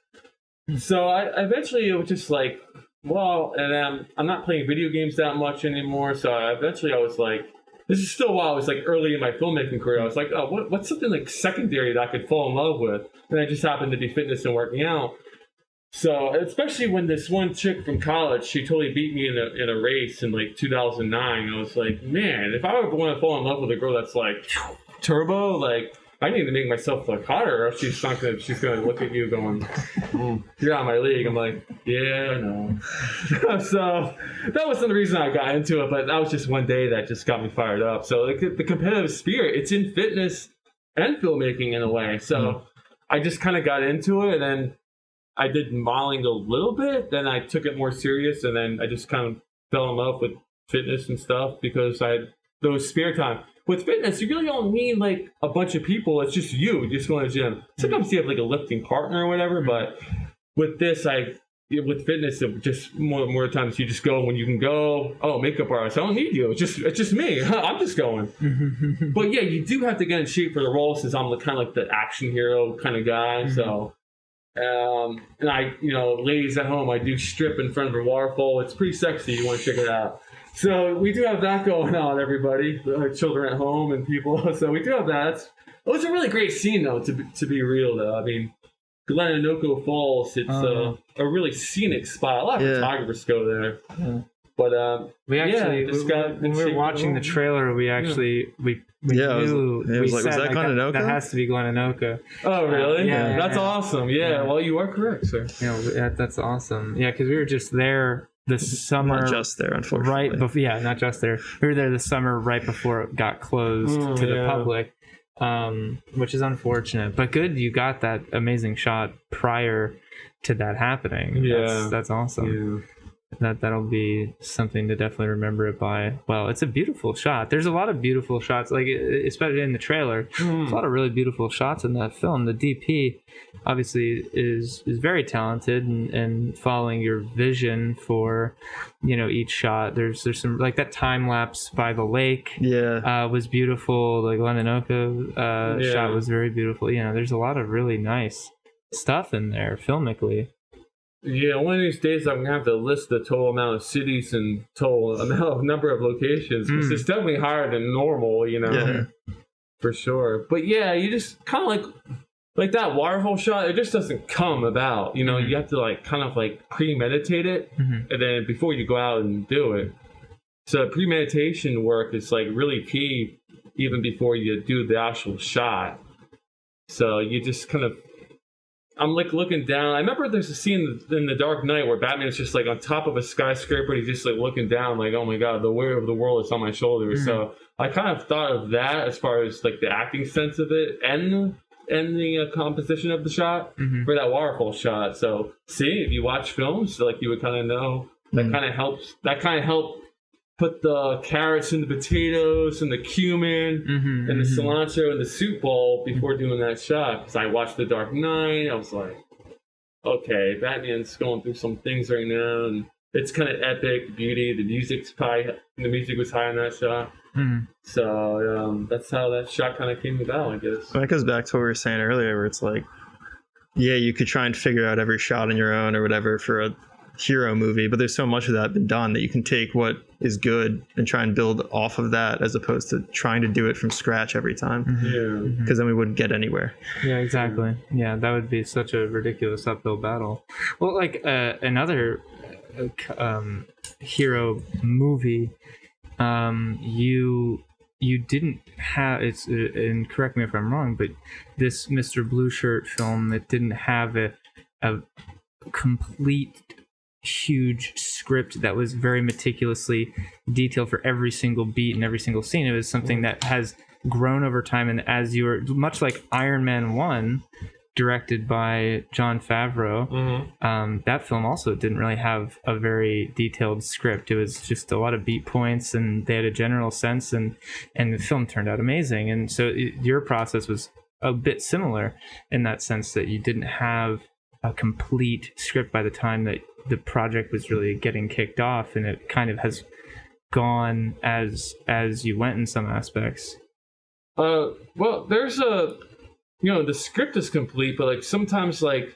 So I eventually, it was just like, well, and I'm not playing video games that much anymore. So eventually I was like, this is still while I was like early in my filmmaking career. I was like, oh, what's something like secondary that I could fall in love with? And I just happened to be fitness and working out. So especially when this one chick from college, she totally beat me in a race in like 2009. I was like, man, if I ever want to fall in love with a girl that's like turbo, like, I need to make myself look hotter, or else she's gonna look at you going, you're out of my league. I'm like, yeah, I know. So that wasn't the reason I got into it, but that was just one day that just got me fired up. So like the competitive spirit, it's in fitness and filmmaking in a way. So I just kind of got into it, and then I did modeling a little bit. Then I took it more serious, and then I just kind of fell in love with fitness and stuff because I had those spare time. With fitness, you really don't need like a bunch of people. It's just you just going to the gym. Sometimes you have like a lifting partner or whatever, but with this, with fitness, it just more times you just go when you can go. Oh, makeup artist, I don't need you. It's just me. I'm just going. But yeah, you do have to get in shape for the role since I'm kind of like the action hero kind of guy. So, and I, ladies at home, I do strip in front of a waterfall. It's pretty sexy. You want to check it out. So we do have that going on, everybody, children at home and people. So we do have that. It was a really great scene, though, to be real, though. I mean, Glenanoco Falls, it's a really scenic spot. A lot of photographers go there. Yeah. But we actually, when we were watching the trailer, we actually we knew. It was like, was that Glenanoco? That has to be Glenanoco. Oh, really? Yeah. That's awesome. Yeah. Well, you are correct, sir. Yeah, that's awesome. Yeah, because we were just there. The summer, not just there, unfortunately. Right before, not just there. We were there the summer right before it got closed to the public, which is unfortunate. But good, you got that amazing shot prior to that happening. Yeah, that's awesome. Yeah. That'll be something to definitely remember it by. Well, it's a beautiful shot. There's a lot of beautiful shots, like especially in the trailer. There's a lot of really beautiful shots in that film. The DP obviously is very talented and following your vision for each shot. There's some like that time lapse by the lake. Was beautiful. The Glenanoco shot was very beautiful. There's a lot of really nice stuff in there filmically. Yeah, one of these days I'm going to have to list the total amount of cities and total number of locations because it's definitely higher than normal, for sure. But yeah, you just kind of like that waterfall shot, it just doesn't come about, you have to like kind of like premeditate it and then before you go out and do it. So premeditation work is like really key even before you do the actual shot. So you just kind of, I'm like looking down. I remember there's a scene in The Dark Knight where Batman's just like on top of a skyscraper. And he's just like looking down, like, oh my god, the weight of the world is on my shoulders. So I kind of thought of that as far as like the acting sense of it and the composition of the shot for that waterfall shot. So see, if you watch films, like you would kind of know that kind of helps. That kind of helped put the carrots and the potatoes and the cumin and the cilantro and the soup bowl before doing that shot. Because I watched The Dark Knight. I was like, okay, Batman's going through some things right now. And it's kind of epic beauty. The music was high on that shot. Mm-hmm. So that's how that shot kind of came about, I guess. Well, that goes back to what we were saying earlier, where it's like, yeah, you could try and figure out every shot on your own or whatever for a hero movie, but there's so much of that been done that you can take what is good and try and build off of that, as opposed to trying to do it from scratch every time. Yeah, because then we wouldn't get anywhere. Yeah, exactly. Yeah, that would be such a ridiculous uphill battle. Well, like another hero movie, you didn't have it's and correct me if I'm wrong, but this Mr. Blue Shirt film, that didn't have a complete huge script that was very meticulously detailed for every single beat and every single scene. It was something that has grown over time, and as you were, much like Iron Man 1, directed by Jon Favreau, that film also didn't really have a very detailed script. It was just a lot of beat points, and they had a general sense, and the film turned out amazing. And so your process was a bit similar in that sense, that you didn't have a complete script by the time that the project was really getting kicked off, and it kind of has gone as you went in some aspects. Well, there's the script is complete, but like sometimes like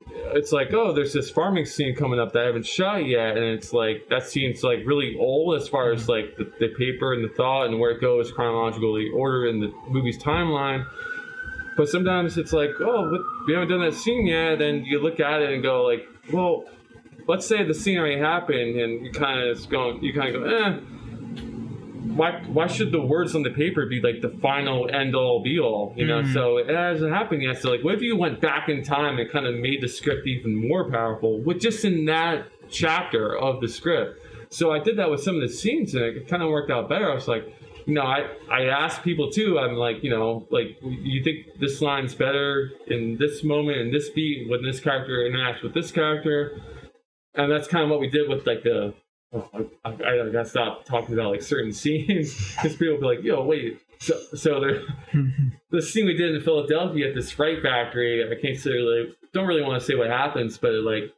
it's like, oh, there's this farming scene coming up that I haven't shot yet, and it's like that scene's like really old as far as like the paper and the thought and where it goes chronologically order in the movie's timeline. But sometimes it's like, oh, we haven't done that scene yet. And you look at it and go like, well, let's say the scene already happened, and you kind of go, why should the words on the paper be like the final end all be all? You know, so it hasn't happened yet. So like, what if you went back in time and kind of made the script even more powerful with just in that chapter of the script? So I did that with some of the scenes, and it kind of worked out better. I was like, I asked people too. I'm like, like, you think this line's better in this moment, in this beat, when this character interacts with this character? And that's kind of what we did with like I gotta stop talking about like certain scenes, because people will be like, yo, wait. So the scene we did in Philadelphia at this Fright Factory, I can't say don't really want to say what happens, but it like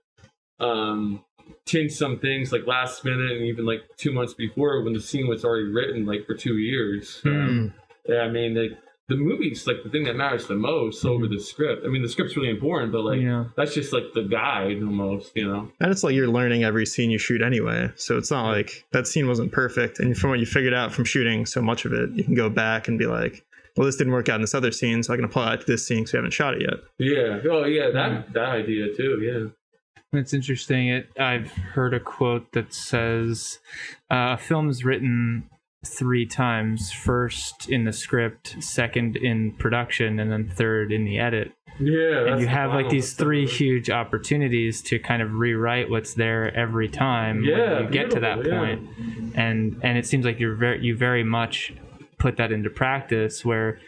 changed some things like last minute and even like 2 months before, when the scene was already written like for 2 years. Yeah, I mean, the movie's like the thing that matters the most over the script. I mean, the script's really important, but like that's just like the guide almost, And it's like you're learning every scene you shoot anyway. So it's not like that scene wasn't perfect, and from what you figured out from shooting so much of it, you can go back and be like, well, this didn't work out in this other scene, so I can apply it to this scene because we haven't shot it yet. Yeah. Oh, yeah. That idea too. Yeah. It's interesting. I've heard a quote that says, a film is written 3 times: first in the script, second in production, and then third in the edit. Yeah. And you have like these 3 huge opportunities to kind of rewrite what's there every time when you get to that point. And it seems like you very much put that into practice, where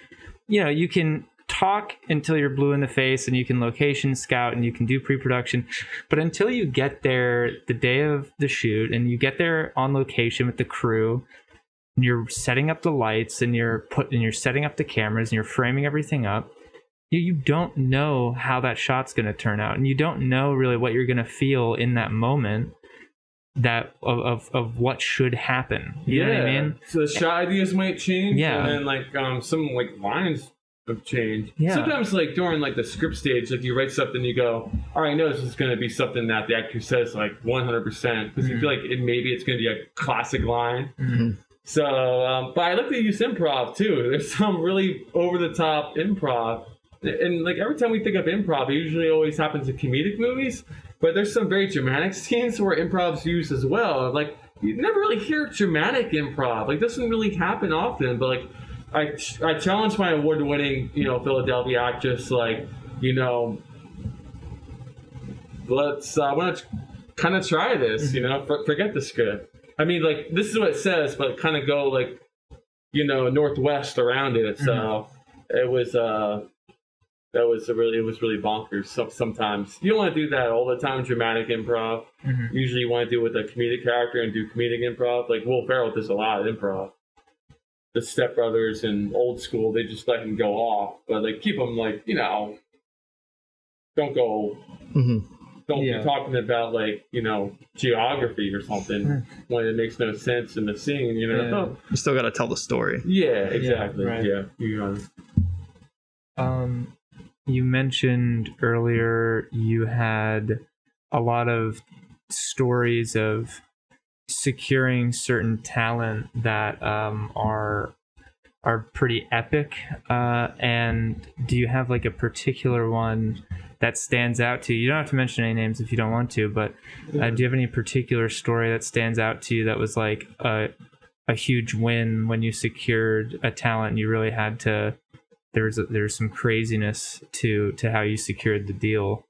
you can talk until you're blue in the face, and you can location scout, and you can do pre-production, but until you get there the day of the shoot, and you get there on location with the crew, and you're setting up the lights, and you're setting up the cameras, and you're framing everything up, you don't know how that shot's going to turn out, and you don't know really what you're going to feel in that moment that of what should happen. You know what I mean? So the shot ideas might change, and then like some like lines have changed. Yeah. Sometimes like during like the script stage, like you write something, you go, all right, I know this is going to be something that the actor says like 100%, because you feel like maybe it's going to be a classic line. So, but I like to use improv too. There's some really over the top improv, and like every time we think of improv, it usually always happens in comedic movies. But there's some very dramatic scenes where improv's used as well. Like you never really hear dramatic improv. Like it doesn't really happen often. But like I challenged my award-winning Philadelphia actress, like let's why don't you kind of try this, forget the script. I mean, like this is what it says, but kind of go like northwest around it. So it was really bonkers. Sometimes you don't want to do that all the time. Dramatic improv. Usually you want to do it with a comedic character and do comedic improv. Like Will Ferrell does a lot of improv. The Step Brothers and Old School, they just let him go off, but like keep him like don't go don't be talking about like, you know, geography or something when it makes no sense in the scene, you know. Yeah. You still got to tell the story. Yeah, exactly. Right. Yeah, you got it. You mentioned earlier you had a lot of stories of securing certain talent that are pretty epic. And do you have like a particular one that stands out to you? You don't have to mention any names if you don't want to, but do you have any particular story that stands out to you that was like a huge win when you secured a talent and you really had to? There's some craziness to how you secured the deal.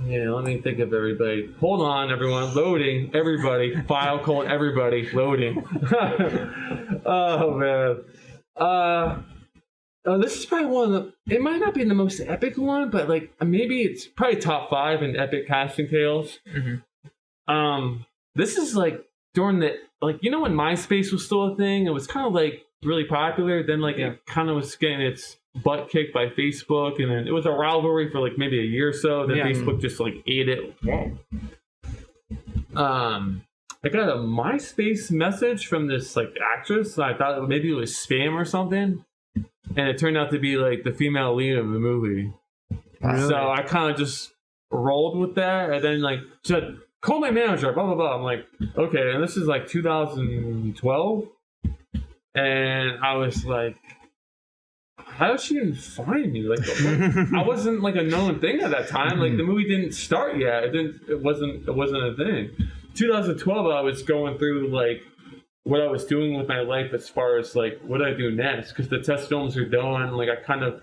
Yeah, let me think of everybody. Hold on, everyone. Loading. Everybody. File code. Everybody. Loading. Oh, man. This is probably one of the... It might not be the most epic one, but like maybe it's probably top 5 in epic casting tales. Mm-hmm. This is like during the... Like, you know when MySpace was still a thing? It was kind of like really popular. Then like it kind of was getting its butt kicked by Facebook, and then it was a rivalry for like maybe a year or so. Then Facebook just like ate it. I got a MySpace message from this like actress. I thought maybe it was spam or something, and it turned out to be like the female lead of the movie. Really? So I kind of just rolled with that, and then like said, "Call my manager." Blah blah blah. I'm like, okay, and this is like 2012, and I was like, how did she even find me? Like, I wasn't like a known thing at that time. Like the movie didn't start yet. It wasn't a thing. 2012, I was going through like what I was doing with my life as far as like what I do next, because the test films are done. Like I kind of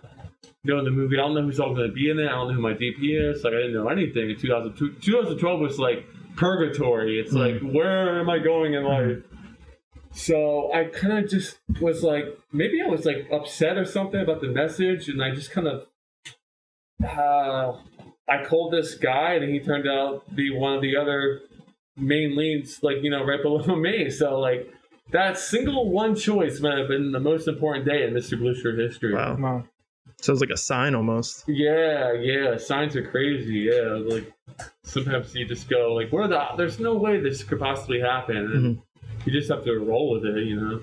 know the movie. I don't know who's all going to be in it. I don't know who my DP is. Like I didn't know anything. In 2012 was like purgatory. It's like, where am I going in life? So I kind of just was like, maybe I was like upset or something about the message, and I just kind of, I called this guy, and he turned out to be one of the other main leads, like, you know, right below me. So like that single one choice might have been the most important day in Mr. Blue Shirt history. Wow. So it was like a sign almost. Yeah. Signs are crazy. Yeah, like sometimes you just go like, there's no way this could possibly happen. And you just have to roll with it, you know?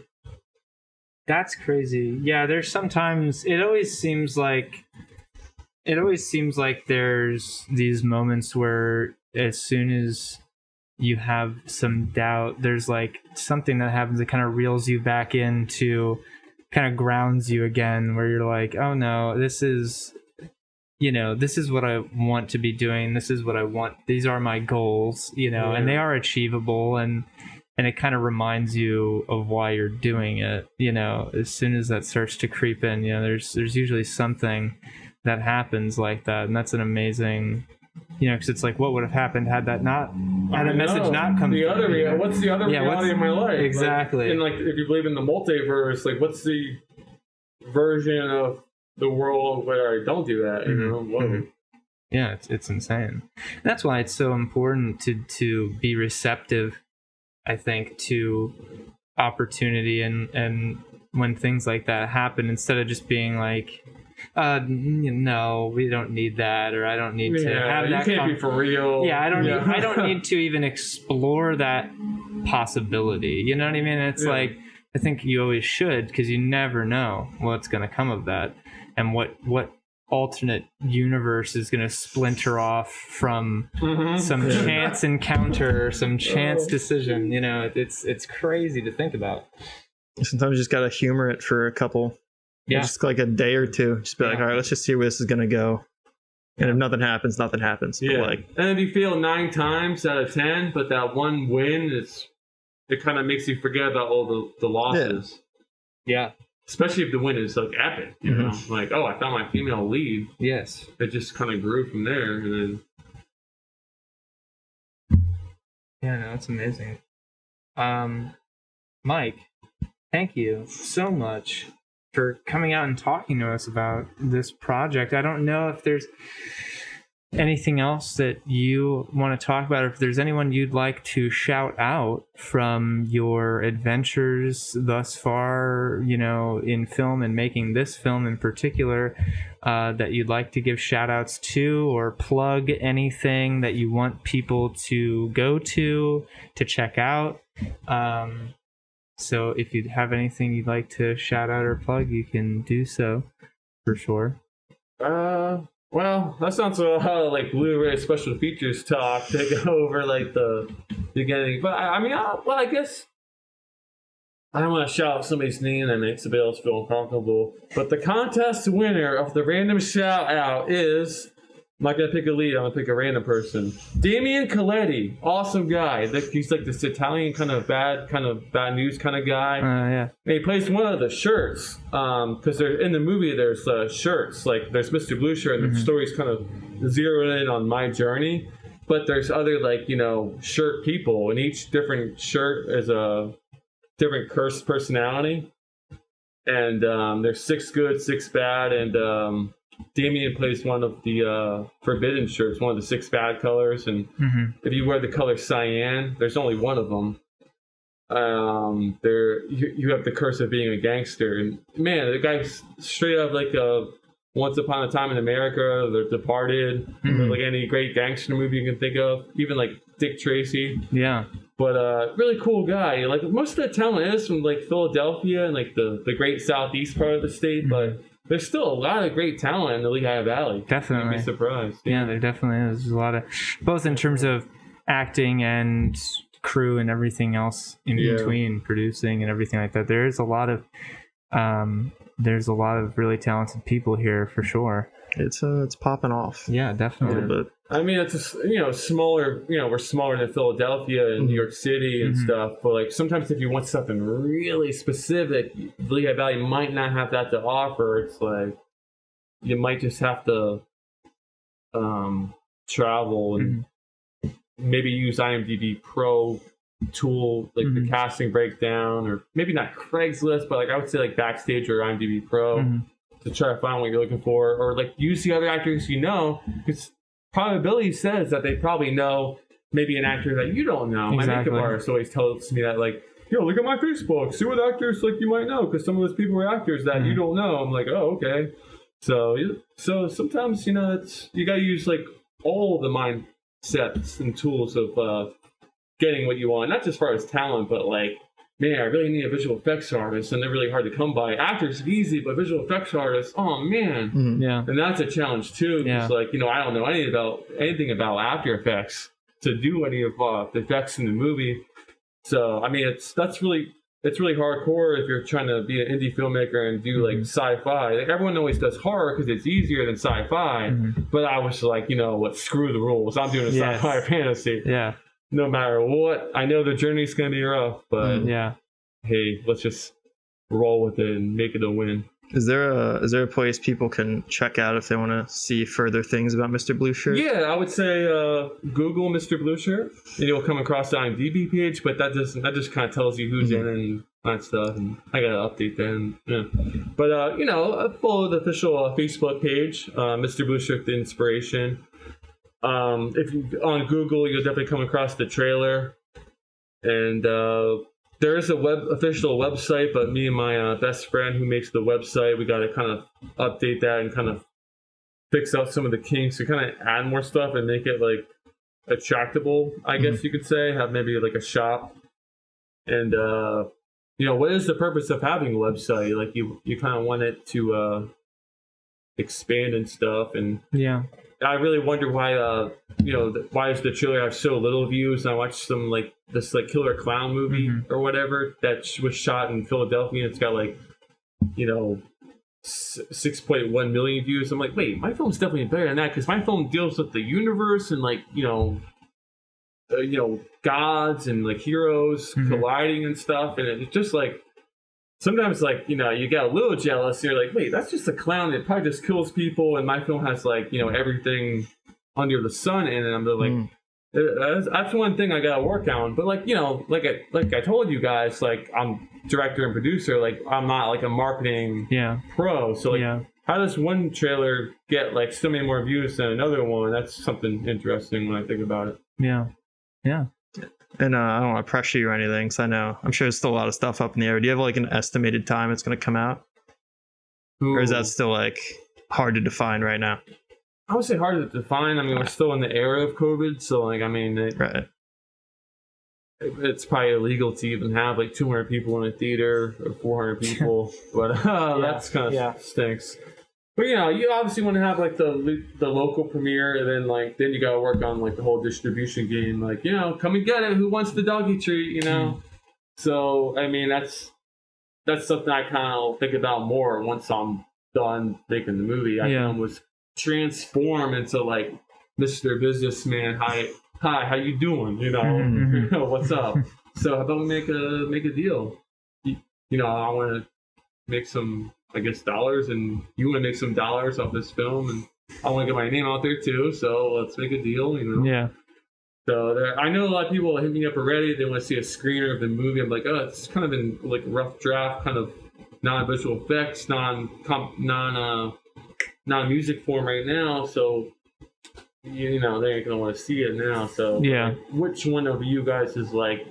That's crazy. Yeah, there's sometimes it always seems like there's these moments where as soon as you have some doubt, there's like something that happens that kind of reels you back into, kind of grounds you again, where you're like, oh no, this is what I want to be doing. This is what I want. These are my goals, you know, and they are achievable, and it kind of reminds you of why you're doing it. You know, as soon as that starts to creep in, you know, there's usually something that happens like that, and that's an amazing, you know, because it's like, what would have happened had that message not come through? What's the other reality of my life? Exactly. Like, and like, if you believe in the multiverse, like, what's the version of the world where I don't do that? You know, whoa. Yeah, it's insane. That's why it's so important to be receptive, I think, to opportunity, and when things like that happen, instead of just being like, no, we don't need that, or I don't need to have that. You can't be for real. Yeah, I don't need to even explore that possibility. You know what I mean? It's like, I think you always should, because you never know what's going to come of that, and what alternate universe is going to splinter off from some chance encounter or some chance decision. You know, it's crazy to think about. Sometimes you just got to humor it for a couple, just like a day or two. Just be like, all right, let's just see where this is going to go. And if nothing happens, nothing happens. Yeah. But like, and if you fail 9 times out of 10, but that one win, it kind of makes you forget about all the losses. Yeah. Especially if the win is like epic, you know, like, oh, I found my female lead. Yes. It just kind of grew from there, and then. Yeah, no, it's amazing. Mike, thank you so much for coming out and talking to us about this project. I don't know if there's anything else that you want to talk about, or if there's anyone you'd like to shout out from your adventures thus far, in film and making this film in particular, that you'd like to give shout outs to, or plug anything that you want people to go to check out. So if you have anything you'd like to shout out or plug, you can do so for sure. Well, that sounds a lot like Blu-ray special features talk to go over like the beginning. But I guess I don't want to shout out somebody's name that makes the bills feel uncomfortable. But the contest winner of the random shout out is, I'm not gonna pick a lead. I'm gonna pick a random person. Damian Coletti, awesome guy. He's like this Italian kind of bad news kind of guy. Yeah. And he plays one of the shirts. Because they're in the movie. There's shirts. Like there's Mr. Blue Shirt, and the story's kind of zeroed in on my journey. But there's other shirt people, and each different shirt is a different cursed personality. And there's 6 good, 6 bad, and Damien plays one of the forbidden shirts, one of the 6 bad colors, and if you wear the color cyan, there's only one of them. You have the curse of being a gangster, and man, the guy's straight up like Once Upon a Time in America, The Departed, like any great gangster movie you can think of, even like Dick Tracy. Yeah. But really cool guy. Like most of the talent is from like Philadelphia and like the great southeast part of the state, but there's still a lot of great talent in the Lehigh Valley. Definitely. You'd be surprised. Yeah, there definitely is. There's a lot of, both in terms of acting and crew and everything else in between, producing and everything like that. There's a lot of really talented people here for sure. It's popping off. Yeah, definitely. A little bit. I mean, it's smaller. We're smaller than Philadelphia and New York City and stuff. But like sometimes, if you want something really specific, Lehigh Valley might not have that to offer. It's like you might just have to travel and maybe use IMDb Pro tool, like the casting breakdown, or maybe not Craigslist, but like I would say like Backstage or IMDb Pro to try to find what you're looking for, or like use the other actors because probability says that they probably know maybe an actor that you don't know. Exactly. My makeup artist always tells me that, like, yo, look at my Facebook, see what actors like you might know, because some of those people are actors that you don't know. I'm like, oh, okay. So sometimes it's you gotta use like all the mindsets and tools of getting what you want, not just as far as talent, but like, man, I really need a visual effects artist, and they're really hard to come by. Actors easy, but visual effects artists, oh man, yeah, and that's a challenge too. Because like I don't know anything about After Effects to do any of the effects in the movie. So I mean, it's really hardcore if you're trying to be an indie filmmaker and do like sci-fi. Like everyone always does horror because it's easier than sci-fi. But I was like, what? Screw the rules. I'm doing a sci-fi fantasy. Yeah. No matter what, I know the journey's gonna be rough, but hey, let's just roll with it and make it a win. Is there a place people can check out if they want to see further things about Mr. Blue Shirt? Yeah, I would say Google Mr. Blue Shirt, and you'll come across the IMDb page. But that just kind of tells you who's in and that stuff. And I gotta update that. But follow the official Facebook page, Mr. Blue Shirt: The Inspiration. If you on Google, you'll definitely come across the trailer, and there is a official website, but me and my best friend who makes the website, we got to kind of update that and kind of fix out some of the kinks to kind of add more stuff and make it like attractable, I guess you could say. Have maybe like a shop, and what is the purpose of having a website? Like you kind of want it to expand and stuff, and I really wonder why why does the trailer have so little views? And I watched some like this like killer clown movie or whatever that was shot in Philadelphia, and it's got like 6.1 million views. I'm like, wait, my film's definitely better than that, because my film deals with the universe and like gods and like heroes colliding and stuff, and it's just like sometimes like you get a little jealous. You're like, wait, that's just a clown that probably just kills people, and my film has like everything under the sun in it. I'm like, that's one thing I gotta work on. But like like I told you guys, like I'm director and producer. Like I'm not like a marketing pro. So like how does one trailer get like so many more views than another one? That's something interesting when I think about it. Yeah. And I don't want to pressure you or anything, because I'm sure there's still a lot of stuff up in the air. Do you have like an estimated time it's going to come out? Ooh. Or is that still like hard to define right now? I would say hard to define. I mean, we're still in the era of COVID, so like, I mean, right. It's probably illegal to even have like 200 people in a theater or 400 people, but that's kind of stinks. But you know, you obviously want to have like the local premiere, and then you got to work on like the whole distribution game. Like, you know, come and get it. Who wants the doggy treat? You know. So I mean, that's something I kind of think about more once I'm done making the movie. I can almost transform into like Mr. Businessman. Hi, how you doing? You know, you know, what's up? So how about we make a deal? You know, I want to make some, I guess, dollars, and you want to make some dollars off this film, and I want to get my name out there too. So let's make a deal. You know. Yeah. So I know a lot of people hit me up already. They want to see a screener of the movie. I'm like, oh, it's kind of in like rough draft, kind of non-visual effects, non-music form right now. So you know, they ain't gonna want to see it now. So like, which one of you guys is like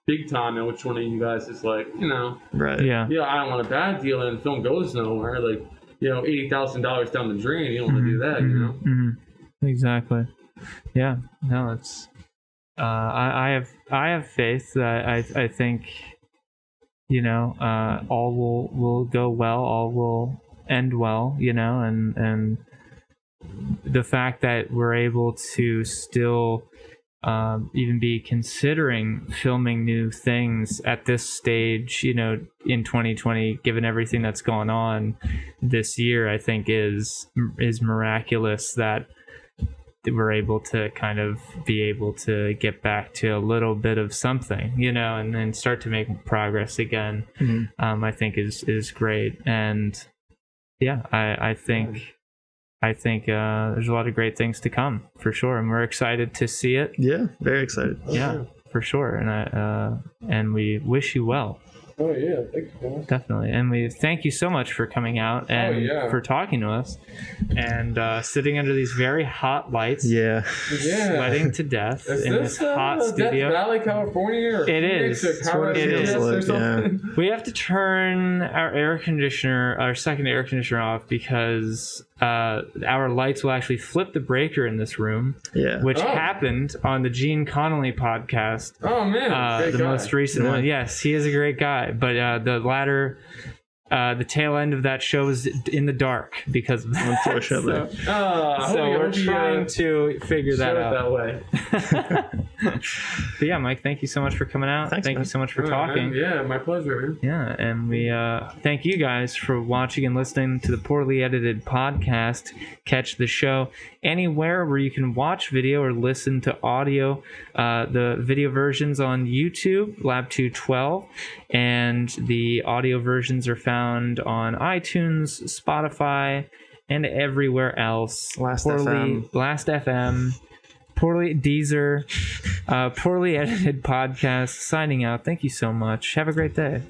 big time, and which one of you guys is like, you know, right? Yeah, I don't want a bad deal, and the film goes nowhere. Like, you know, $80,000 down the drain. You don't want to do that, you know. Exactly. Yeah. No, it's. I have faith that I think, you know, all will go well, all will end well, you know, and the fact that we're able to still even be considering filming new things at this stage, you know, in 2020, given everything that's gone on this year, I think is miraculous that we're able to kind of be able to get back to a little bit of something, you know, and then start to make progress again. I think is great. And yeah, I think there's a lot of great things to come for sure, and we're excited to see it. Yeah, very excited. Yeah, for sure. And we wish you well. Oh yeah, thanks, man. Definitely. And we thank you so much for coming out and for talking to us and sitting under these very hot lights. Yeah. Sweating to death in this hot studio. Death Valley, California, or it is. Or something. We have to turn our second air conditioner off because our lights will actually flip the breaker in this room. Yeah. Which happened on the Gene Connolly podcast. Oh man, the most recent one. Yes, he is a great guy. But the tail end of that show is in the dark because of that. Unfortunately. So we're trying to figure that out. That way. But yeah, Mike, thank you so much for coming out. Thanks, thank you so much for talking. Man. Yeah, my pleasure, man. Yeah, and we thank you guys for watching and listening to the Poorly Edited Podcast. Catch the show anywhere where you can watch video or listen to audio. The video versions on YouTube, Lab 212, and the audio versions are found on iTunes, Spotify, and everywhere else. Last FM. Poorly Deezer, Poorly Edited Podcast. Signing out. Thank you so much. Have a great day.